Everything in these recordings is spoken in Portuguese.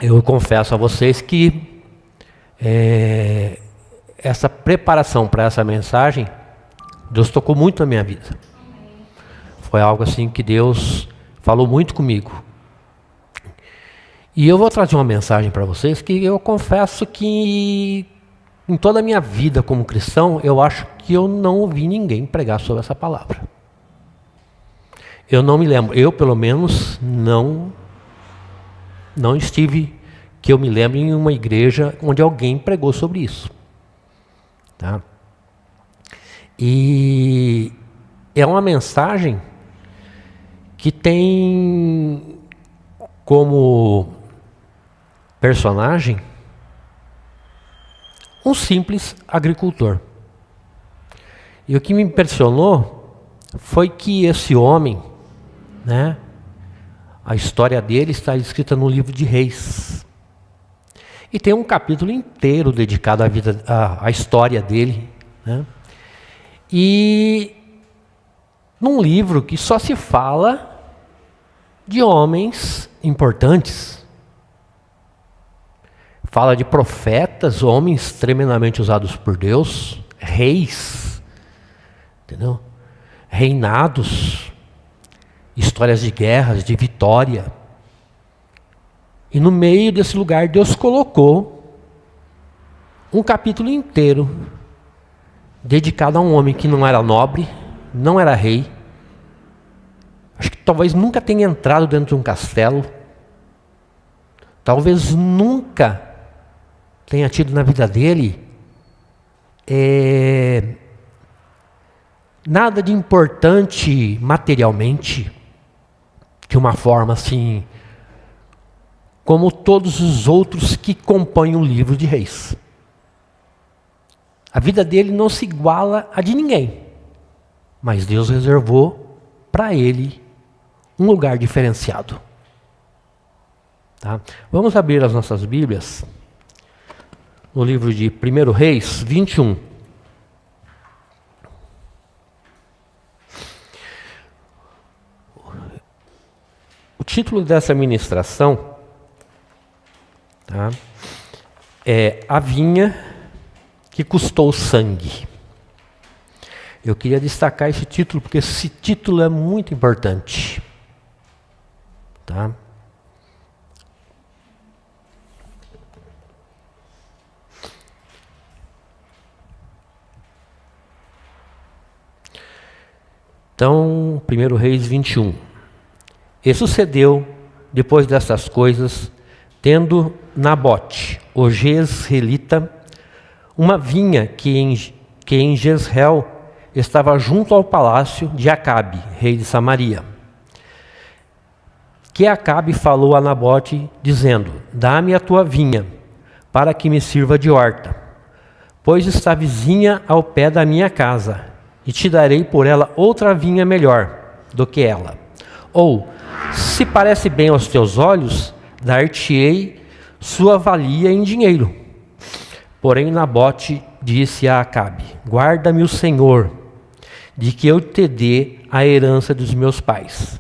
eu confesso a vocês que essa preparação para essa mensagem, Deus tocou muito na minha vida. Foi algo assim que Deus falou muito comigo. E eu vou trazer uma mensagem para vocês que eu confesso que em toda a minha vida como cristão, eu acho que eu não ouvi ninguém pregar sobre essa palavra. Eu não me lembro, eu pelo menos não estive, que eu me lembro, em uma igreja onde alguém pregou sobre isso. Tá? E é uma mensagem que tem como personagem um simples agricultor. E o que me impressionou foi que esse homem, né, a história dele está escrita no livro de Reis. E tem um capítulo inteiro dedicado à história dele, né? E num livro que só se fala de homens importantes. Fala de profetas, homens tremendamente usados por Deus, reis, entendeu? Reinados, histórias de guerras, de vitória. E no meio desse lugar Deus colocou um capítulo inteiro dedicado a um homem que não era nobre, não era rei. Acho que talvez nunca tenha entrado dentro de um castelo. Talvez nunca tenha tido na vida dele nada de importante materialmente, de uma forma assim, como todos os outros que compõem o livro de Reis. A vida dele não se iguala a de ninguém, mas Deus reservou para ele um lugar diferenciado. Tá? Vamos abrir as nossas Bíblias no livro de 1 Reis 21. O título dessa ministração, tá, é A Vinha que Custou Sangue. Eu queria destacar esse título porque esse título é muito importante. Tá? Então, 1 Reis 21. E sucedeu, depois dessas coisas, tendo Nabote, o jezreelita, uma vinha que em Jezreel estava junto ao palácio de Acabe, rei de Samaria. Que Acabe falou a Nabote, dizendo: dá-me a tua vinha, para que me sirva de horta, pois está vizinha ao pé da minha casa, e te darei por ela outra vinha melhor do que ela. Ou, se parece bem aos teus olhos, dar-te-ei sua valia em dinheiro. Porém Nabote disse a Acabe: guarda-me o Senhor, de que eu te dê a herança dos meus pais.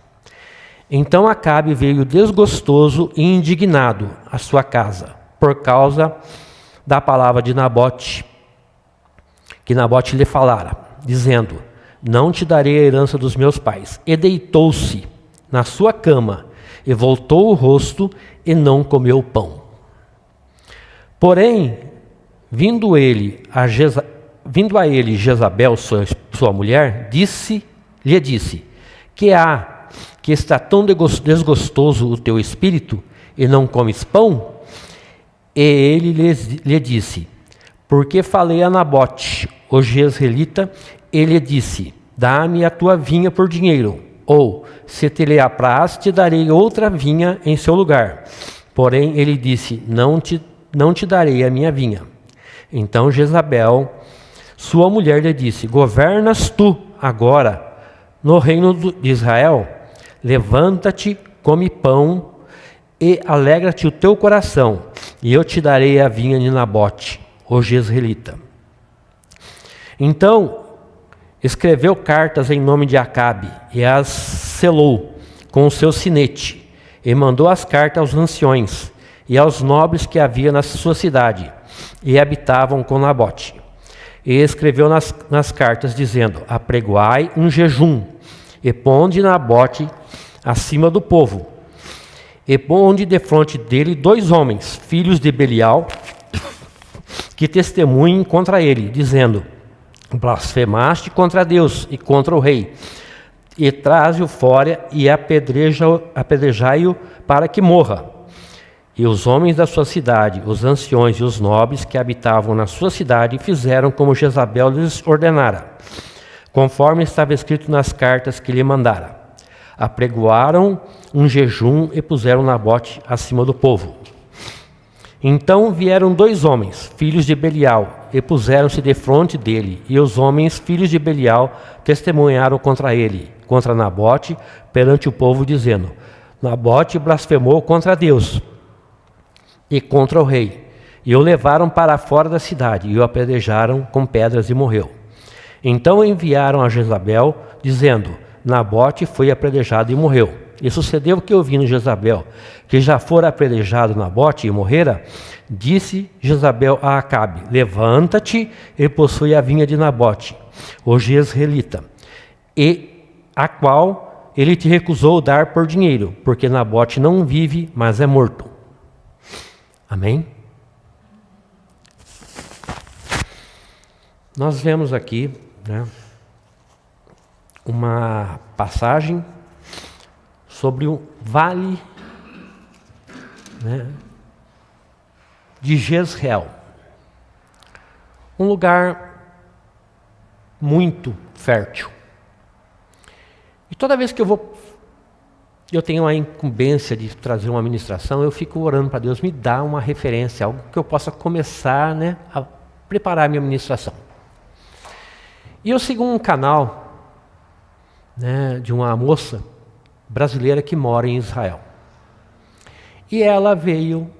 Então Acabe veio desgostoso e indignado à sua casa, por causa da palavra de Nabote, que Nabote lhe falara, dizendo: não te darei a herança dos meus pais. E deitou-se na sua cama, e voltou o rosto, e não comeu pão. Porém, vindo a ele Jezabel, sua mulher, lhe disse: que há, que está tão desgostoso o teu espírito, e não comes pão? E ele lhe disse: porque falei a Nabote, o jezreelita, ele disse: dá-me a tua vinha por dinheiro, ou, se te lhe apraz, te darei outra vinha em seu lugar. Porém ele disse: não te darei a minha vinha. Então Jezabel, sua mulher, lhe disse: governas tu agora no reino de Israel? Levanta-te, come pão, e alegra-te o teu coração, e eu te darei a vinha de Nabote, o jezreelita. Então escreveu cartas em nome de Acabe, e as selou com o seu sinete, e mandou as cartas aos anciões, e aos nobres que havia na sua cidade, e habitavam com Nabote. E escreveu nas cartas, dizendo: apregoai um jejum, e ponde Nabote acima do povo, e ponde defronte dele 2 homens, filhos de Belial, que testemunhem contra ele, dizendo: blasfemaste contra Deus e contra o rei, e traze-o fora e apedrejai-o para que morra. E os homens da sua cidade, os anciões e os nobres que habitavam na sua cidade, fizeram como Jezabel lhes ordenara, conforme estava escrito nas cartas que lhe mandara. Apregoaram um jejum e puseram Nabote acima do povo. Então vieram 2 homens, filhos de Belial, e puseram-se defronte dele, e os homens, filhos de Belial, testemunharam contra ele, contra Nabote, perante o povo, dizendo: Nabote blasfemou contra Deus e contra o rei, e o levaram para fora da cidade, e o apedrejaram com pedras e morreu. Então enviaram a Jezabel, dizendo: Nabote foi apedrejado e morreu. E sucedeu que, ouvindo Jezabel que já fora apedrejado Nabote e morrera, disse Jezabel a Acabe: levanta-te e possui a vinha de Nabote, o jezreelita, e a qual ele te recusou dar por dinheiro, porque Nabote não vive, mas é morto. Amém? Nós vemos aqui, né, uma passagem sobre o vale, né, de Jezreel, um lugar muito fértil. E toda vez que eu tenho a incumbência de trazer uma ministração, eu fico orando para Deus me dar uma referência, algo que eu possa começar, né, a preparar a minha ministração. E eu sigo um canal, né, de uma moça brasileira que mora em Israel. E ela veio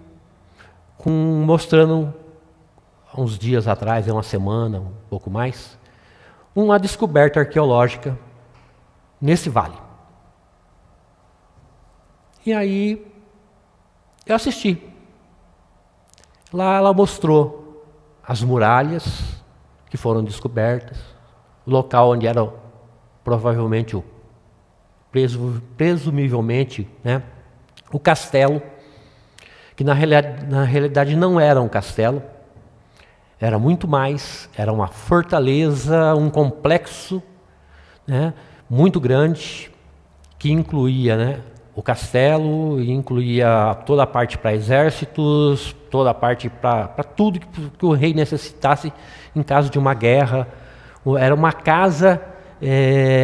mostrando, uns dias atrás, uma semana, um pouco mais, uma descoberta arqueológica nesse vale. E aí eu assisti. Lá ela mostrou as muralhas que foram descobertas, o local onde era provavelmente presumivelmente, né, o castelo, que na realidade não era um castelo, era muito mais, era uma fortaleza, um complexo, né, muito grande, que incluía, né, o castelo, incluía toda a parte para exércitos, toda a parte para tudo que o rei necessitasse em caso de uma guerra. Era uma casa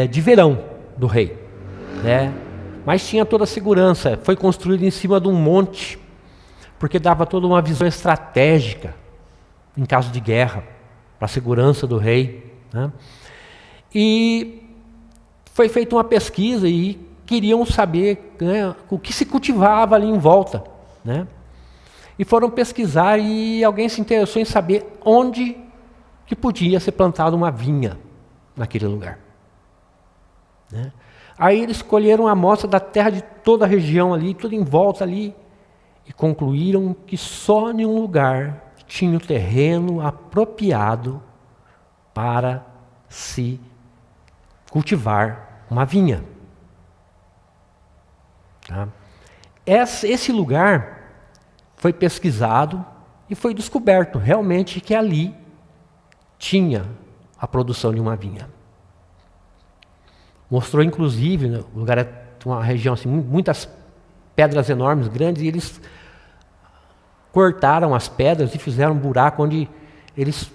de verão do rei. Né? Mas tinha toda a segurança, foi construído em cima de um monte, porque dava toda uma visão estratégica em caso de guerra, para a segurança do rei. Né? E foi feita uma pesquisa e queriam saber, né, o que se cultivava ali em volta. Né? E foram pesquisar e alguém se interessou em saber onde que podia ser plantada uma vinha naquele lugar. Né? Aí eles escolheram a amostra da terra de toda a região ali, tudo em volta ali, e concluíram que só em um lugar tinha o terreno apropriado para se cultivar uma vinha. Tá? Esse lugar foi pesquisado e foi descoberto realmente que ali tinha a produção de uma vinha. Mostrou, inclusive, né, o lugar é uma região assim, muitas pedras enormes, grandes, e eles cortaram as pedras e fizeram um buraco onde eles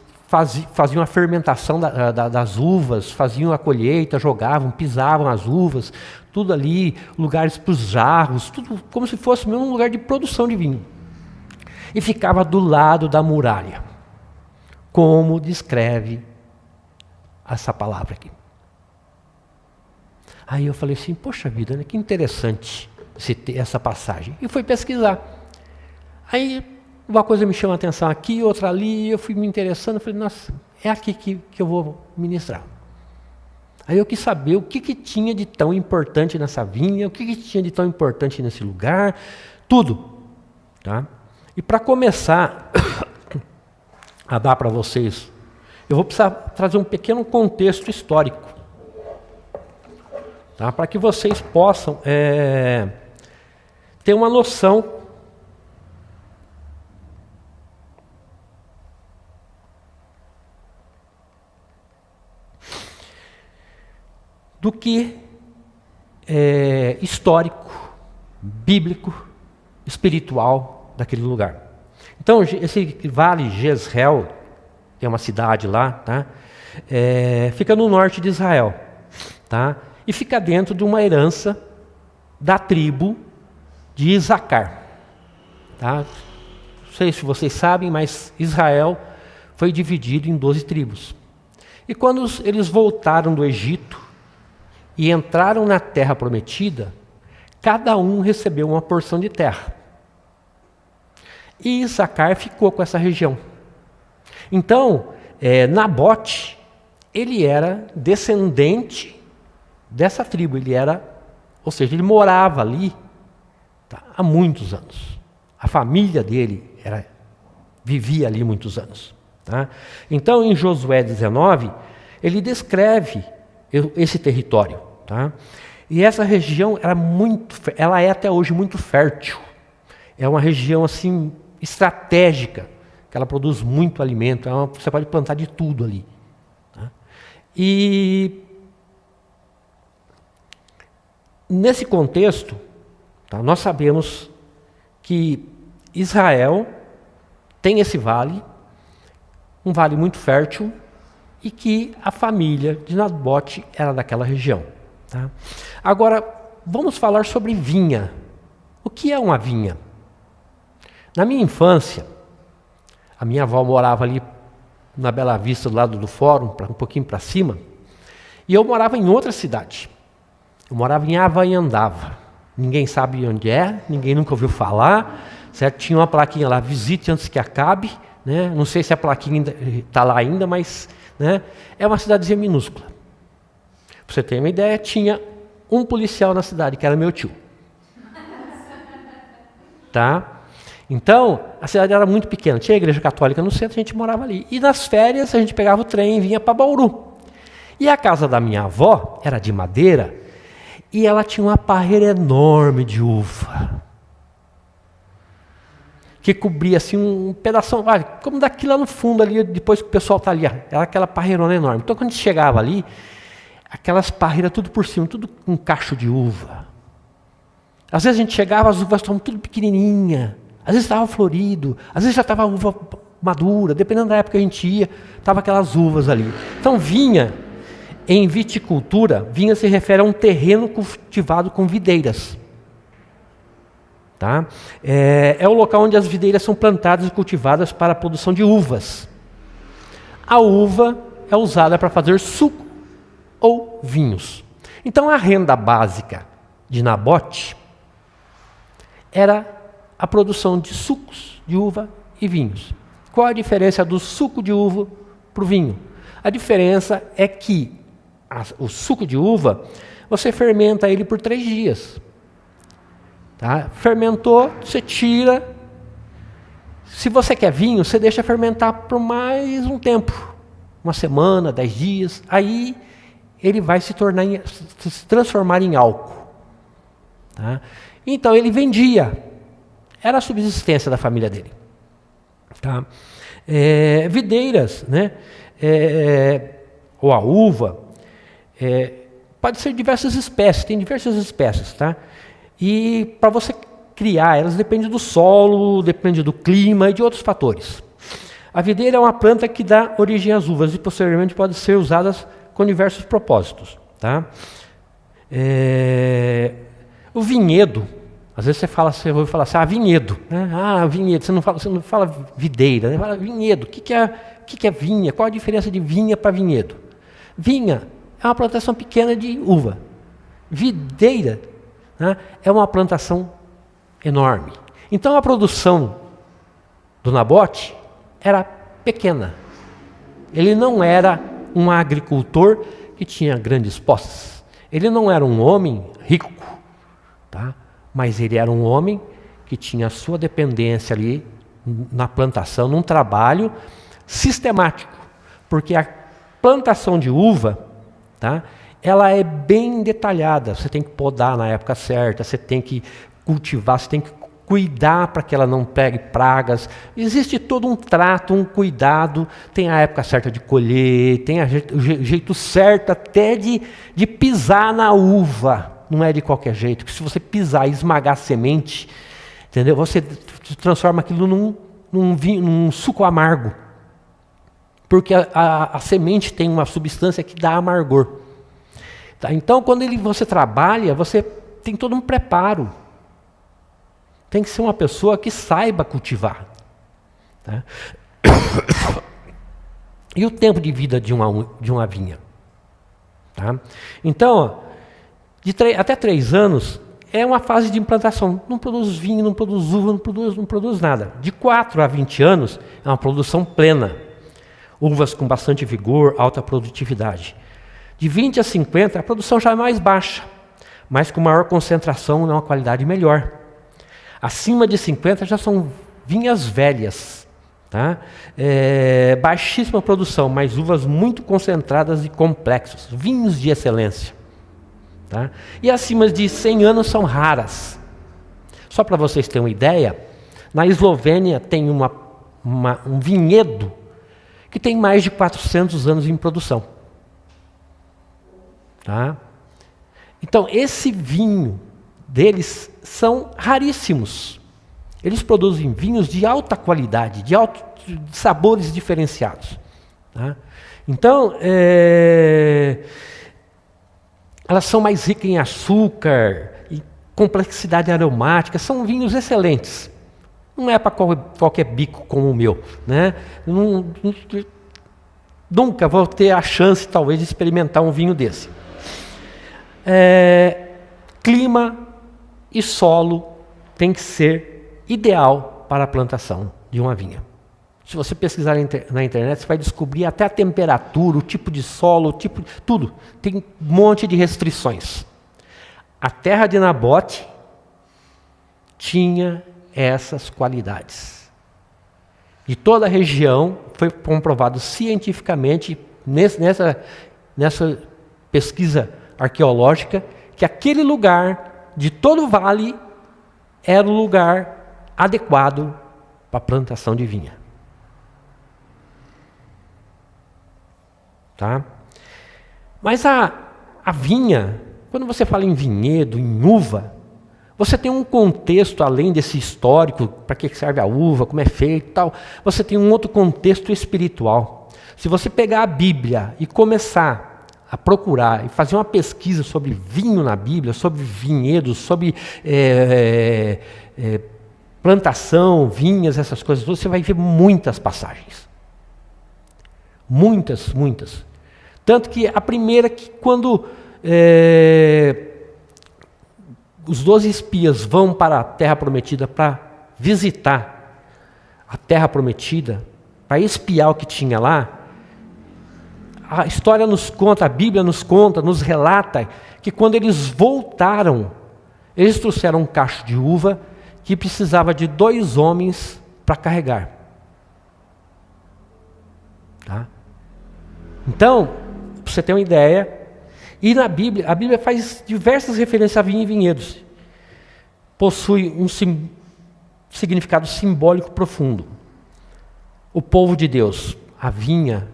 faziam a fermentação das uvas, faziam a colheita, jogavam, pisavam as uvas, tudo ali, lugares para os jarros, tudo como se fosse mesmo um lugar de produção de vinho. E ficava do lado da muralha, como descreve essa palavra aqui. Aí eu falei assim, poxa vida, né, que interessante essa passagem. E fui pesquisar. Aí uma coisa me chama a atenção aqui, outra ali, eu fui me interessando, falei, nossa, é aqui que eu vou ministrar. Aí eu quis saber o que tinha de tão importante nessa vinha, o que tinha de tão importante nesse lugar, tudo. Tá? E para começar a dar para vocês, eu vou precisar trazer um pequeno contexto histórico, tá? Para que vocês possam ter uma noção do que é histórico, bíblico, espiritual daquele lugar. Então, esse Vale Jezreel, que é uma cidade lá, tá? Fica no norte de Israel, tá? E fica dentro de uma herança da tribo de Isacar. Tá? Não sei se vocês sabem, mas Israel foi dividido em 12 tribos. E quando eles voltaram do Egito e entraram na terra prometida, cada um recebeu uma porção de terra. E Isacar ficou com essa região. Então, Nabote, ele era descendente dessa tribo, ou seja, ele morava ali, tá, há muitos anos. A família dele vivia ali muitos anos. Tá? Então, em Josué 19, ele descreve esse território. Tá? E essa região ela é até hoje muito fértil. É uma região assim estratégica, que ela produz muito alimento. Você pode plantar de tudo ali. Tá? E nesse contexto, tá, nós sabemos que Israel tem esse vale, um vale muito fértil, e que a família de Nabote era daquela região. Tá? Agora, vamos falar sobre vinha. O que é uma vinha? Na minha infância, a minha avó morava ali na Bela Vista, do lado do fórum, um pouquinho para cima, e eu morava em outra cidade. Eu morava em Havaiandava. Ninguém sabe onde é, ninguém nunca ouviu falar, certo? Tinha uma plaquinha lá, visite antes que acabe, né? Não sei se a plaquinha está lá ainda, mas, né, é uma cidadezinha minúscula. Para você ter uma ideia, tinha um policial na cidade, que era meu tio. Tá? Então, a cidade era muito pequena, tinha a igreja católica no centro, a gente morava ali. E nas férias a gente pegava o trem e vinha para Bauru. E a casa da minha avó era de madeira, e ela tinha uma parreira enorme de uva, que cobria assim um pedaço, como daqui lá no fundo ali, depois que o pessoal está ali, era aquela parreirona enorme. Então quando a gente chegava ali, aquelas parreiras tudo por cima, tudo com cacho de uva. Às vezes a gente chegava, as uvas estavam tudo pequenininhas, às vezes estava florido, às vezes já estava uva madura, dependendo da época que a gente ia, estava aquelas uvas ali. Então vinha, em viticultura, vinha se refere a um terreno cultivado com videiras. Tá? É o local onde as videiras são plantadas e cultivadas para a produção de uvas. A uva é usada para fazer suco ou vinhos. Então a renda básica de Nabote era a produção de sucos de uva e vinhos. Qual a diferença do suco de uva para o vinho? A diferença é que o suco de uva, você fermenta ele por 3 dias. Tá? Fermentou, você tira. Se você quer vinho, você deixa fermentar por mais um tempo. 1 semana, 10 dias. Aí ele vai se transformar em álcool. Tá? Então ele vendia. Era a subsistência da família dele. Tá? Videiras, né? Ou a uva, pode ser diversas espécies, tem diversas espécies, tá? E para você criar, elas dependem do solo, depende do clima e de outros fatores. A videira é uma planta que dá origem às uvas e posteriormente pode ser usada com diversos propósitos, tá? O vinhedo, às vezes você ouve falar assim, vinhedo, né? Vinhedo, você não fala videira, você fala vinhedo. O que é vinha? Qual a diferença de vinha para vinhedo? Vinha é uma plantação pequena de uva. Videira, né, é uma plantação enorme. Então a produção do Nabote era pequena. Ele não era um agricultor que tinha grandes posses. Ele não era um homem rico, tá? Mas ele era um homem que tinha a sua dependência ali na plantação, num trabalho sistemático, porque a plantação de uva, tá, ela é bem detalhada. Você tem que podar na época certa, você tem que cultivar, você tem que cuidar para que ela não pegue pragas. Existe todo um trato, um cuidado. Tem a época certa de colher, tem o jeito certo até de pisar na uva. Não é de qualquer jeito, porque se você pisar e esmagar a semente, entendeu? Você transforma aquilo num suco amargo. Porque a semente tem uma substância que dá amargor. Tá? Então, quando você trabalha, você tem todo um preparo. Tem que ser uma pessoa que saiba cultivar. Tá? E o tempo de vida de uma vinha? Tá? Então, até 3 anos é uma fase de implantação. Não produz vinho, não produz uva, não produz nada. De 4 a 20 anos é uma produção plena. Uvas com bastante vigor, alta produtividade. De 20 a 50, a produção já é mais baixa, mas com maior concentração e uma qualidade melhor. Acima de 50 já são vinhas velhas. Tá? Baixíssima produção, mas uvas muito concentradas e complexas. Vinhos de excelência. Tá? E acima de 100 anos são raras. Só para vocês terem uma ideia, na Eslovênia tem um vinhedo que tem mais de 400 anos em produção. Tá? Então, esse vinho deles são raríssimos. Eles produzem vinhos de alta qualidade, de sabores diferenciados. Tá? Então, elas são mais ricas em açúcar, e complexidade aromática, são vinhos excelentes. Não é para qualquer bico como o meu. Né? Nunca vou ter a chance, talvez, de experimentar um vinho desse. Clima e solo tem que ser ideal para a plantação de uma vinha. Se você pesquisar na internet, você vai descobrir até a temperatura, o tipo de solo, tudo. Tem um monte de restrições. A terra de Nabote tinha essas qualidades. De toda a região, foi comprovado cientificamente, nessa pesquisa arqueológica, que aquele lugar, de todo o vale, era o lugar adequado para a plantação de vinha. Tá? Mas a vinha, quando você fala em vinhedo, em uva, você tem um contexto, além desse histórico, para que serve a uva, como é feito e tal, você tem um outro contexto espiritual. Se você pegar a Bíblia e começar a procurar e fazer uma pesquisa sobre vinho na Bíblia, sobre vinhedos, sobre plantação, vinhas, essas coisas, você vai ver muitas passagens. Muitas. Tanto que a primeira que quando os 12 espias vão para a Terra Prometida para visitar a Terra Prometida, para espiar o que tinha lá, a história nos conta, a Bíblia nos conta, nos relata que quando eles voltaram, eles trouxeram um cacho de uva que precisava de 2 homens para carregar. Tá? Então, para você ter uma ideia, e na Bíblia, a Bíblia faz diversas referências a vinho e vinhedos. Possui um significado simbólico profundo. O povo de Deus, a vinha,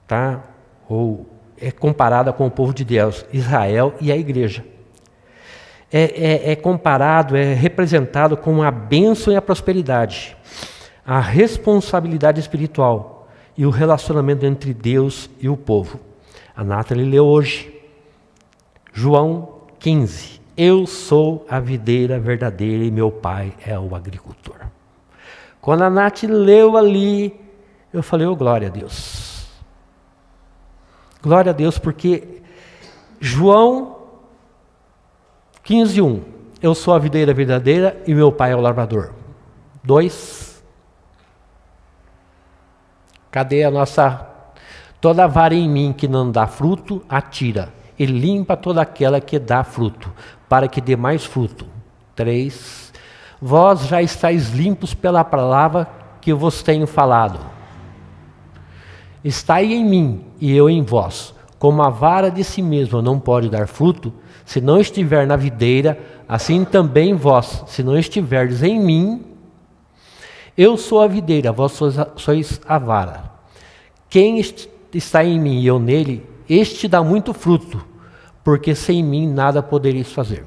tá? Ou é comparada com o povo de Deus, Israel e a igreja. É comparado, é representado com a bênção e a prosperidade, a responsabilidade espiritual e o relacionamento entre Deus e o povo. A Nathalie leu hoje, João 15. Eu sou a videira verdadeira e meu pai é o agricultor. Quando a Nath leu ali, eu falei, oh, glória a Deus. Glória a Deus, porque João 15:1. Eu sou a videira verdadeira e meu pai é o lavrador. 2. Cadê a nossa... Toda vara em mim que não dá fruto, atira. E limpa toda aquela que dá fruto, para que dê mais fruto. 3. vós já estáis limpos pela palavra que eu vos tenho falado. Estai em mim e eu em vós. Como a vara de si mesma não pode dar fruto, se não estiver na videira, assim também vós, se não estiverdes em mim, eu sou a videira, vós sois a vara. Quem está em mim e eu nele, este dá muito fruto, porque sem mim nada podereis fazer.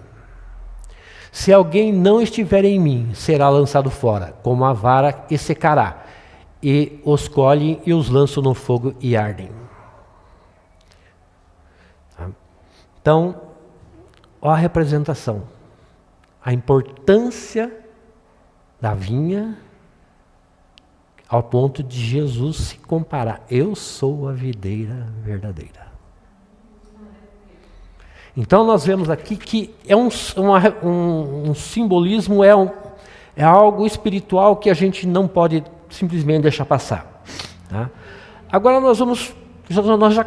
Se alguém não estiver em mim, será lançado fora, como a vara, e secará, e os colhem e os lançam no fogo e ardem. Então, ó a representação, a importância da vinha, ao ponto de Jesus se comparar. Eu sou a videira verdadeira. Então nós vemos aqui que é um simbolismo, é algo espiritual que a gente não pode simplesmente deixar passar. Tá? Agora nós já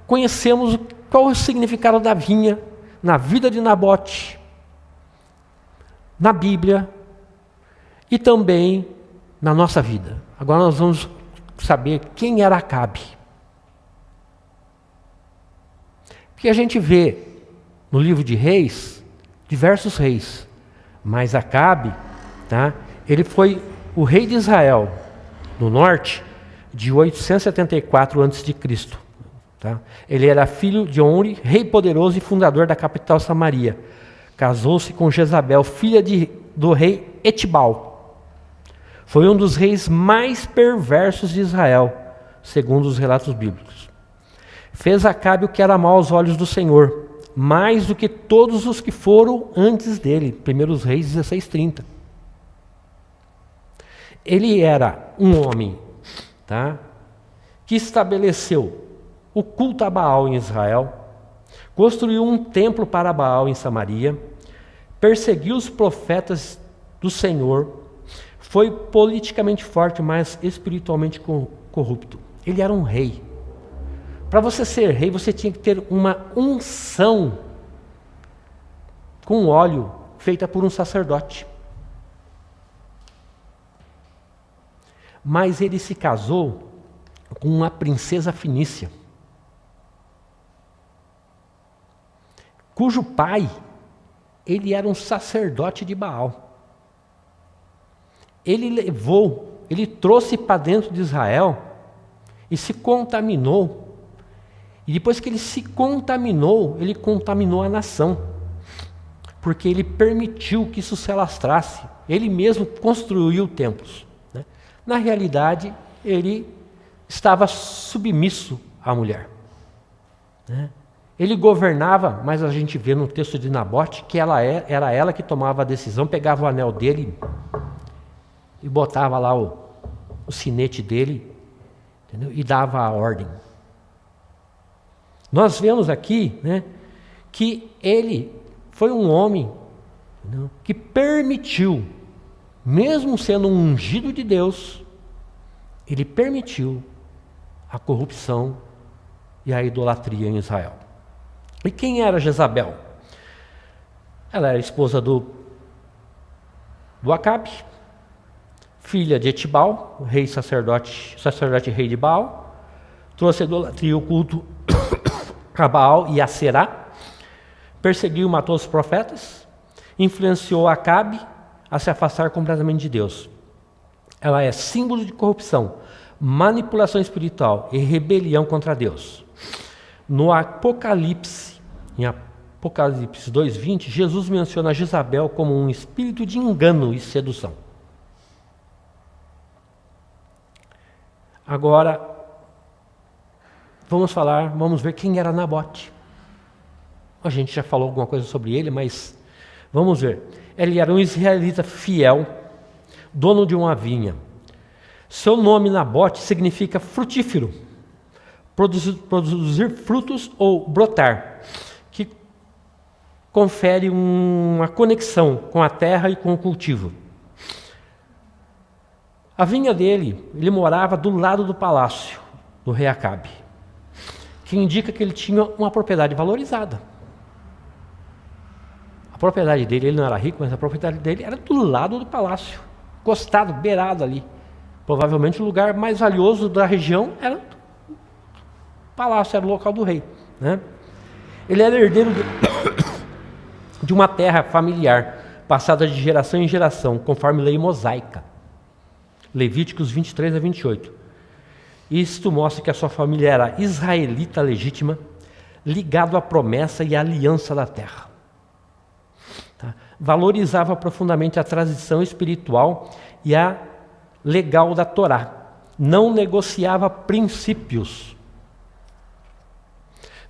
conhecemos qual é o significado da vinha na vida de Nabote, na Bíblia e também na nossa vida. Agora nós vamos saber quem era Acabe. Porque a gente vê no livro de Reis, diversos reis, mas Acabe, tá? Ele foi o rei de Israel, do norte, de 874 a.C. Tá? Ele era filho de Omri, rei poderoso e fundador da capital Samaria. Casou-se com Jezabel, filha do rei Etibal. Foi um dos reis mais perversos de Israel, segundo os relatos bíblicos. Fez Acabe o que era mal aos olhos do Senhor, mais do que todos os que foram antes dele. 1 Reis 16:30. Ele era um homem, tá, que estabeleceu o culto a Baal em Israel, construiu um templo para Baal em Samaria, perseguiu os profetas do Senhor, foi politicamente forte, mas espiritualmente corrupto. Ele era um rei. Para você ser rei, você tinha que ter uma unção com óleo feita por um sacerdote. Mas ele se casou com uma princesa fenícia, cujo pai, ele era um sacerdote de Baal. Ele trouxe para dentro de Israel e se contaminou. E depois que ele se contaminou, ele contaminou a nação. Porque ele permitiu que isso se alastrasse. Ele mesmo construiu templos. Né? Na realidade, ele estava submisso à mulher. Né? Ele governava, mas a gente vê no texto de Nabote que era ela que tomava a decisão, pegava o anel dele e botava lá o sinete dele, entendeu? E dava a ordem. Nós vemos aqui, né, que ele foi um homem, entendeu, que permitiu, mesmo sendo um ungido de Deus, ele permitiu a corrupção e a idolatria em Israel. E quem era Jezabel? Ela era esposa do Acabe, filha de Etibal, rei sacerdote rei de Baal, trouxe a idolatria e o culto a Baal e a Será, perseguiu e matou os profetas, influenciou Acabe a se afastar completamente de Deus. Ela é símbolo de corrupção, manipulação espiritual e rebelião contra Deus. No Apocalipse, em Apocalipse 2:20, Jesus menciona Jezabel como um espírito de engano e sedução. Agora, vamos ver quem era Nabote. A gente já falou alguma coisa sobre ele, mas vamos ver. Ele era um israelita fiel, dono de uma vinha. Seu nome Nabote significa frutífero, produzir frutos ou brotar, que confere uma conexão com a terra e com o cultivo. A vinha dele, ele morava do lado do palácio do rei Acabe, que indica que ele tinha uma propriedade valorizada. A propriedade dele, ele não era rico, mas a propriedade dele era do lado do palácio, encostado, beirado ali. Provavelmente o lugar mais valioso da região era o palácio, era o local do rei, né? Ele era herdeiro de uma terra familiar, passada de geração em geração, conforme lei mosaica. Levíticos 23 a 28. Isto mostra que a sua família era israelita legítima, ligado à promessa e à aliança da terra. Tá? Valorizava profundamente a tradição espiritual e a legal da Torá. Não negociava princípios.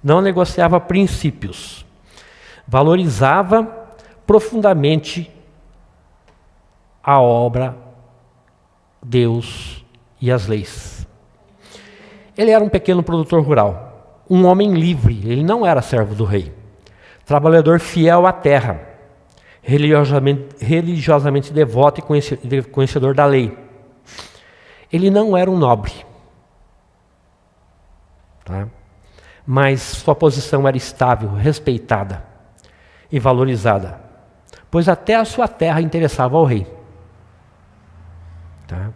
Não negociava princípios. Valorizava profundamente a obra, Deus e as leis. Ele era um pequeno produtor rural, um homem livre, ele não era servo do rei. Trabalhador fiel à terra, religiosamente devoto e conhecedor da lei. Ele não era um nobre, tá? Mas sua posição era estável, respeitada e valorizada, pois até a sua terra interessava ao rei. Tá?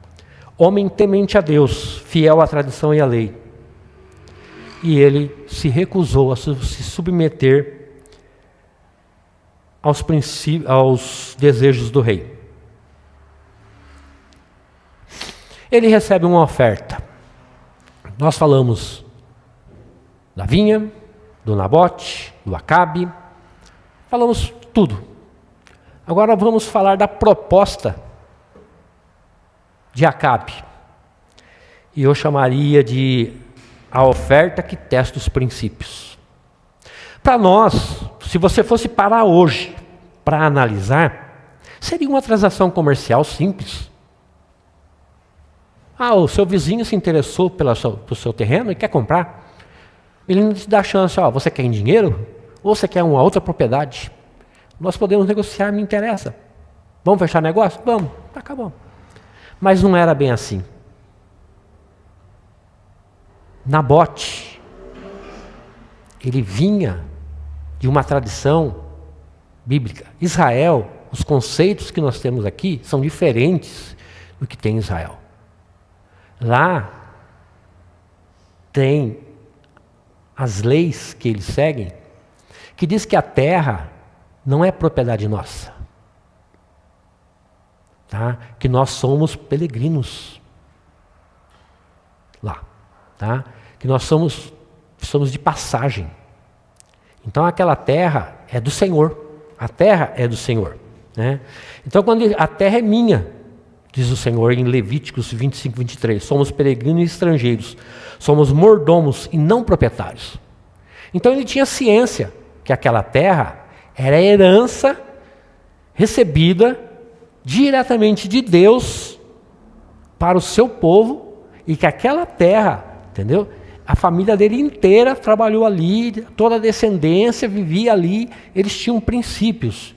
Homem temente a Deus, fiel à tradição e à lei. E ele se recusou a se submeter aos desejos do rei. Ele recebe uma oferta. Nós falamos da vinha, do Nabote, do Acabe, falamos tudo. Agora vamos falar da proposta de Acabe. E eu chamaria de a oferta que testa os princípios. Para nós, se você fosse parar hoje para analisar, seria uma transação comercial simples. O seu vizinho se interessou pelo seu terreno e quer comprar. Ele não te dá a chance, você quer em dinheiro? Ou você quer uma outra propriedade? Nós podemos negociar, me interessa. Vamos fechar negócio? Vamos, tá, acabou. Mas não era bem assim. Nabote, ele vinha de uma tradição bíblica. Israel, os conceitos que nós temos aqui são diferentes do que tem em Israel. Lá tem as leis que eles seguem, que diz que a terra não é propriedade nossa. Tá? Que nós somos peregrinos lá. Tá? Que nós somos de passagem. Então aquela terra é do Senhor. A terra é do Senhor. Né? Então quando a terra é minha, diz o Senhor em Levíticos 25, 23. Somos peregrinos e estrangeiros. Somos mordomos e não proprietários. Então ele tinha ciência que aquela terra era herança recebida diretamente de Deus para o seu povo e que aquela terra, entendeu? A família dele inteira trabalhou ali, toda a descendência vivia ali, eles tinham princípios,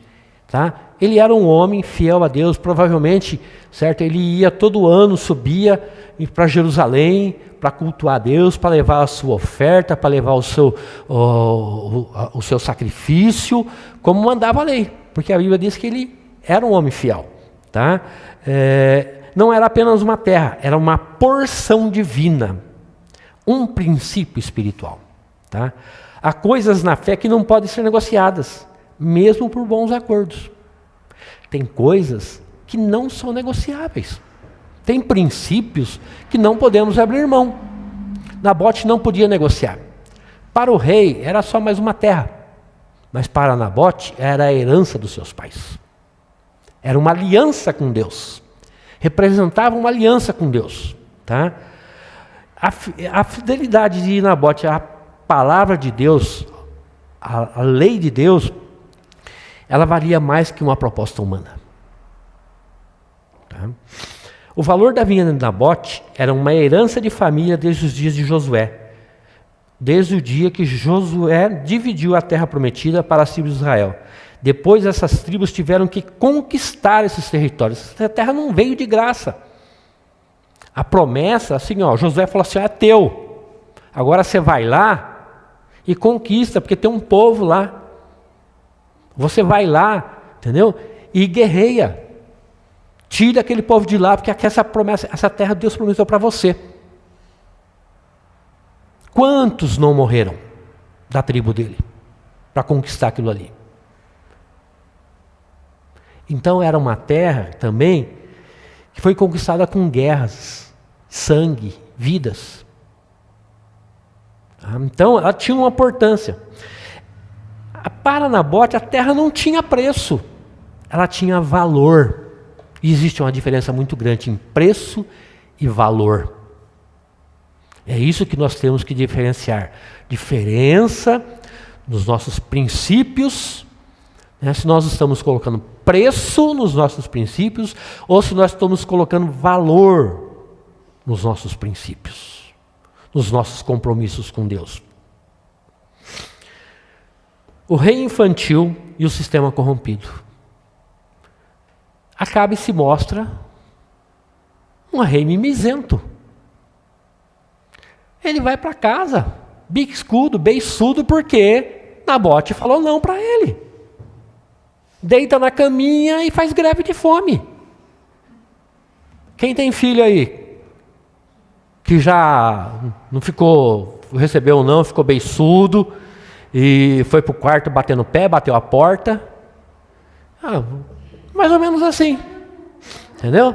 tá? Ele era um homem fiel a Deus, provavelmente, certo? Ele ia todo ano, subia para Jerusalém para cultuar a Deus, para levar a sua oferta, para levar o seu sacrifício, como mandava a lei, porque a Bíblia diz que ele era um homem fiel, tá? Não era apenas uma terra, era uma porção divina, um princípio espiritual, tá? Há coisas na fé que não podem ser negociadas, mesmo por bons acordos. Tem coisas que não são negociáveis. Tem princípios que não podemos abrir mão. Nabote não podia negociar. Para o rei era só mais uma terra, mas para Nabote era a herança dos seus pais. Era uma aliança com Deus. Representava uma aliança com Deus, tá? A fidelidade de Nabote à palavra de Deus, a lei de Deus, ela valia mais que uma proposta humana. Tá? O valor da vinha de Nabote era uma herança de família desde os dias de Josué. Desde o dia que Josué dividiu a terra prometida para as tribos de Israel. Depois essas tribos tiveram que conquistar esses territórios. Essa terra não veio de graça. A promessa, assim, Josué falou assim, é teu. Agora você vai lá e conquista, porque tem um povo lá. Você vai lá, entendeu? E guerreia. Tira aquele povo de lá, porque essa promessa, essa terra Deus prometeu para você. Quantos não morreram da tribo dele para conquistar aquilo ali? Então era uma terra também que foi conquistada com guerras, sangue, vidas. Então ela tinha uma importância. Para Nabote a terra não tinha preço, ela tinha valor. E existe uma diferença muito grande em preço e valor. É isso que nós temos que diferenciar. Diferença nos nossos princípios, né? Se nós estamos colocando preço nos nossos princípios, ou se nós estamos colocando valor nos nossos princípios, nos nossos compromissos com Deus. O rei infantil e o sistema corrompido. Acabe se mostra um rei mimizento. Ele vai para casa, bicudo, beiçudo, porque Nabote falou não para ele. Deita na caminha e faz greve de fome. Quem tem filho aí, que já não ficou, recebeu não, ficou beiçudo, e foi para o quarto batendo o pé, bateu a porta. Mais ou menos assim. Entendeu?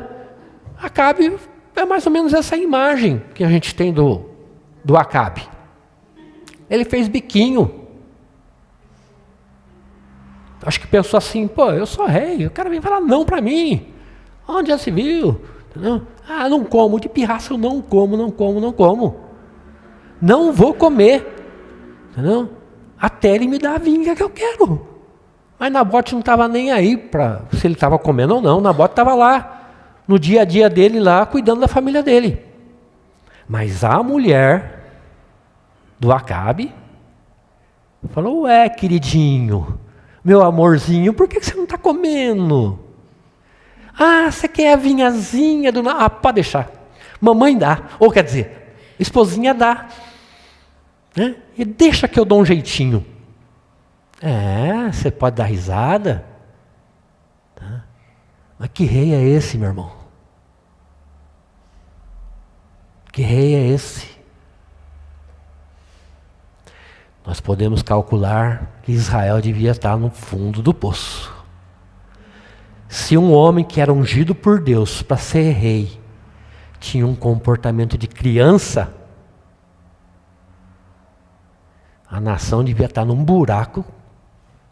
Acabe é mais ou menos essa imagem que a gente tem do Acabe. Ele fez biquinho. Acho que pensou assim, pô, eu sou rei, o cara vem falar não para mim. Onde já se viu? Entendeu? Não como, de pirraça eu não como. Não vou comer. Entendeu? Até ele me dar a vinga que eu quero. Mas Nabote não estava nem aí para se ele estava comendo ou não. Nabote estava lá, no dia a dia dele lá, cuidando da família dele. Mas a mulher do Acabe falou, ué, queridinho, meu amorzinho, por que você não está comendo? Você quer a vinhazinha do... pode deixar. Mamãe dá, ou quer dizer, esposinha dá. Né? E deixa que eu dou um jeitinho. Você pode dar risada. Tá? Mas que rei é esse, meu irmão? Que rei é esse? Nós podemos calcular que Israel devia estar no fundo do poço. Se um homem que era ungido por Deus para ser rei tinha um comportamento de criança, a nação devia estar num buraco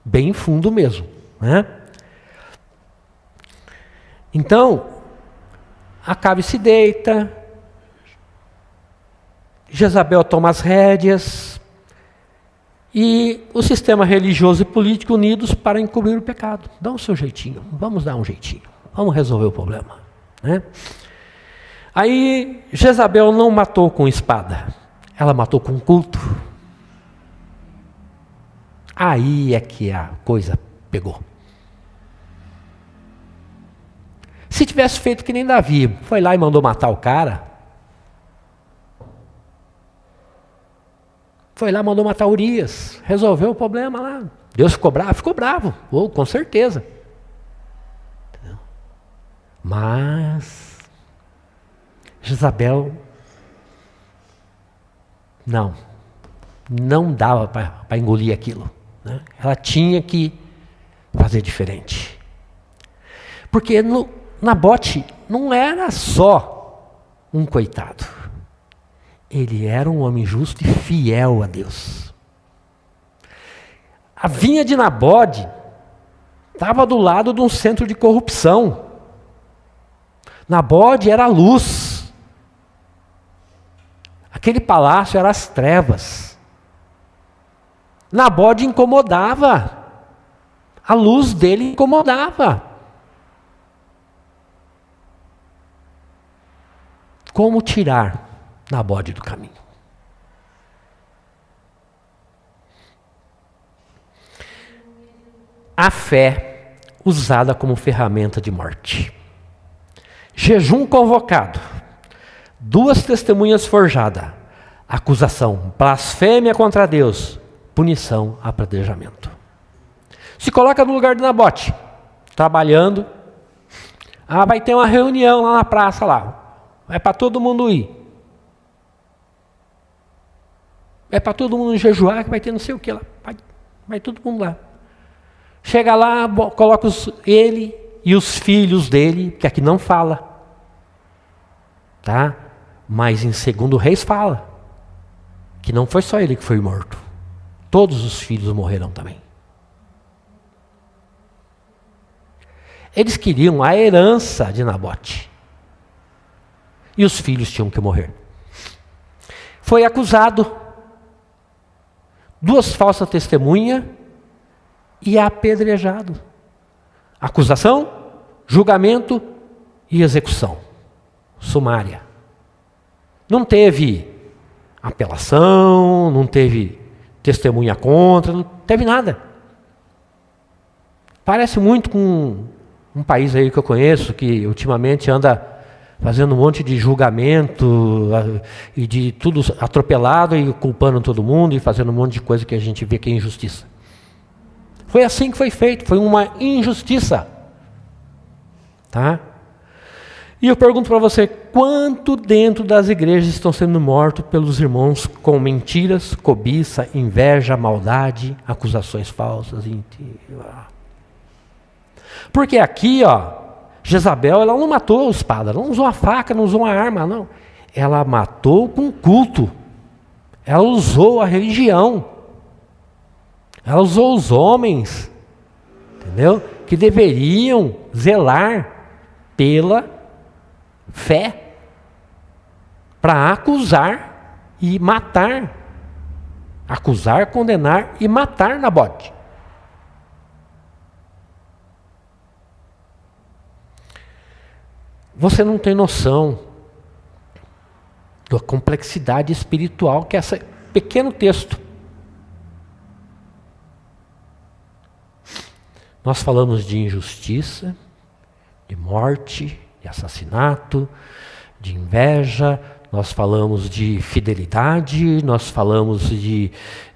bem fundo mesmo, né? Então, Acabe se deita, Jezabel toma as rédeas, e o sistema religioso e político unidos para encobrir o pecado. Dá o seu jeitinho, vamos dar um jeitinho, vamos resolver o problema, né? Aí, Jezabel não matou com espada, ela matou com culto. Aí é que a coisa pegou. Se tivesse feito que nem Davi, foi lá e mandou matar o cara, foi lá e mandou matar Urias, resolveu o problema lá. Deus ficou bravo, com certeza. Entendeu? Mas Jezabel não dava para engolir aquilo. Né? Ela tinha que fazer diferente. Porque Nabote não era só um coitado. Ele era um homem justo e fiel a Deus. A vinha de Nabote estava do lado de um centro de corrupção. Nabote era a luz. Aquele palácio era as trevas. Nabote incomodava. A luz dele incomodava. Como tirar Nabote do caminho? A fé usada como ferramenta de morte. Jejum convocado. 2 testemunhas forjadas. Acusação, blasfêmia contra Deus. Punição, apedrejamento. Se coloca no lugar de Nabote, trabalhando. Vai ter uma reunião lá na praça lá. É para todo mundo ir. É para todo mundo jejuar, que vai ter não sei o que lá. Vai todo mundo lá. Chega lá, coloca ele e os filhos dele, que aqui não fala. Tá? Mas em 2 Reis fala. Que não foi só ele que foi morto. Todos os filhos morreram também. Eles queriam a herança de Nabote. E os filhos tinham que morrer. Foi acusado. 2 falsas testemunhas e apedrejado. Acusação, julgamento e execução. Sumária. Não teve apelação, não teve testemunha contra, não teve nada. Parece muito com um país aí que eu conheço, que ultimamente anda fazendo um monte de julgamento e de tudo atropelado e culpando todo mundo e fazendo um monte de coisa que a gente vê que é injustiça. Foi assim que foi feito, foi uma injustiça. Tá? E eu pergunto para você, quanto dentro das igrejas estão sendo mortos pelos irmãos com mentiras, cobiça, inveja, maldade, acusações falsas? Porque aqui, Jezabel, ela não matou a espada, ela não usou a faca, não usou a arma, não. Ela matou com culto. Ela usou a religião. Ela usou os homens, entendeu? Que deveriam zelar pela fé para acusar e matar. Acusar, condenar e matar Nabote. Você não tem noção da complexidade espiritual que é esse pequeno texto. Nós falamos de injustiça, de morte, de assassinato, de inveja, nós falamos de fidelidade, nós falamos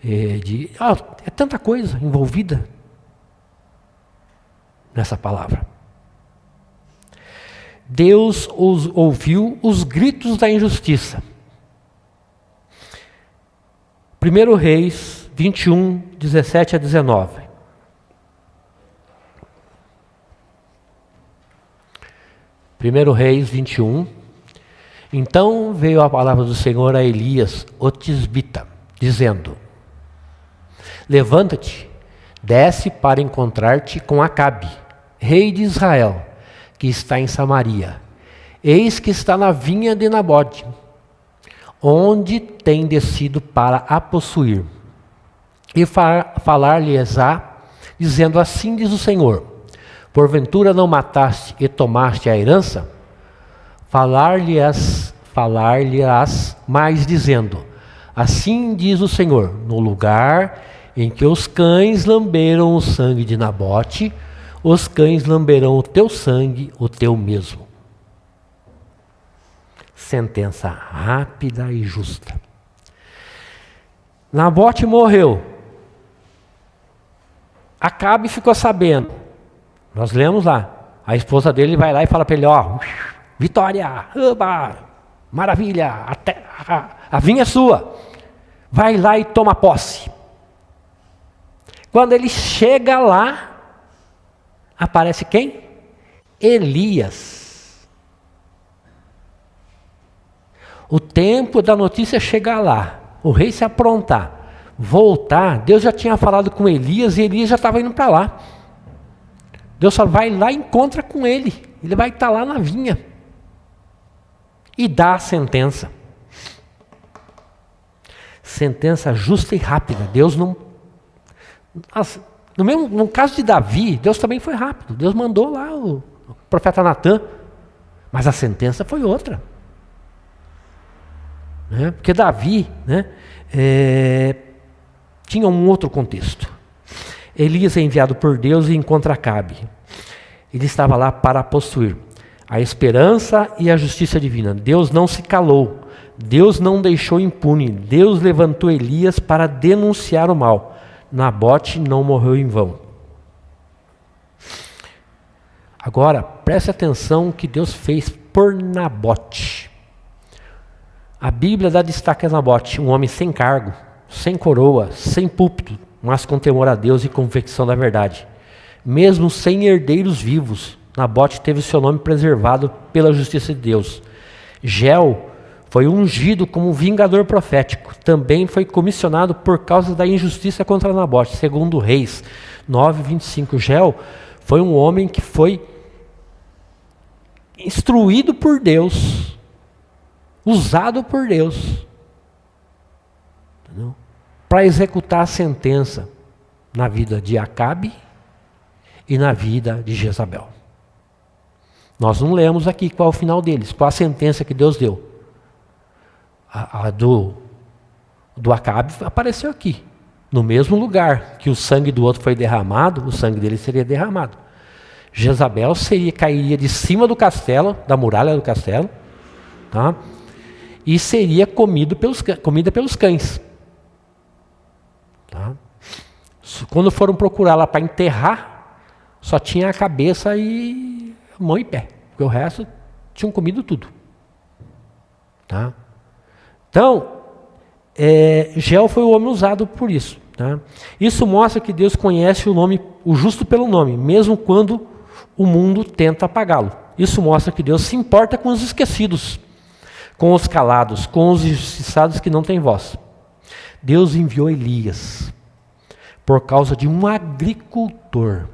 é tanta coisa envolvida nessa palavra. Deus ouviu os gritos da injustiça. 1 Reis 21, 17 a 19. 1 Reis 21. Então veio a palavra do Senhor a Elias, o tisbita, dizendo: levanta-te, desce para encontrar-te com Acabe, rei de Israel, que está em Samaria. Eis que está na vinha de Nabote, onde tem descido para a possuir. E falar-lhes-á, dizendo: assim diz o Senhor: porventura não mataste e tomaste a herança? Falar-lhes-ás mais, dizendo: assim diz o Senhor: no lugar em que os cães lamberam o sangue de Nabote, os cães lamberão o teu sangue, o teu mesmo. Sentença rápida e justa. Nabote morreu. Acabe ficou sabendo. Nós lemos lá. A esposa dele vai lá e fala para ele: vitória, oba, maravilha, a vinha é sua. Vai lá e toma posse. Quando ele chega lá, aparece quem? Elias. O tempo da notícia chegar lá, o rei se aprontar, voltar, Deus já tinha falado com Elias e Elias já estava indo para lá. Deus só vai lá e encontra com ele. Ele vai estar lá na vinha. E dá a sentença. Sentença justa e rápida. Deus não... No caso de Davi, Deus também foi rápido. Deus mandou lá o profeta Natã. Mas a sentença foi outra. Porque Davi tinha um outro contexto. Elias é enviado por Deus e encontra Acabe. Ele estava lá para possuir a esperança e a justiça divina. Deus não se calou. Deus não deixou impune. Deus levantou Elias para denunciar o mal. Nabote não morreu em vão. Agora, preste atenção no que Deus fez por Nabote. A Bíblia dá destaque a Nabote, um homem sem cargo, sem coroa, sem púlpito, mas com temor a Deus e convicção da verdade. Mesmo sem herdeiros vivos, Nabote teve seu nome preservado pela justiça de Deus. Jeiel foi ungido como vingador profético. Também foi comissionado por causa da injustiça contra Nabote. Segundo Reis 9:25. Jeiel foi um homem que foi instruído por Deus, usado por Deus, para executar a sentença na vida de Acabe e na vida de Jezabel. Nós não lemos aqui qual é o final deles, qual a sentença que Deus deu. A do Acabe apareceu aqui, no mesmo lugar que o sangue do outro foi derramado, o sangue dele seria derramado. Jezabel cairia de cima do castelo, da muralha do castelo, tá? E seria comida pelos cães. Tá? Quando foram procurá-la para enterrar, só tinha a cabeça e mão e pé, porque o resto tinham comido tudo. Tá? Então, Jeiel foi o homem usado por isso. Tá? Isso mostra que Deus conhece o justo pelo nome, mesmo quando o mundo tenta apagá-lo. Isso mostra que Deus se importa com os esquecidos, com os calados, com os injustiçados que não têm voz. Deus enviou Elias por causa de um agricultor.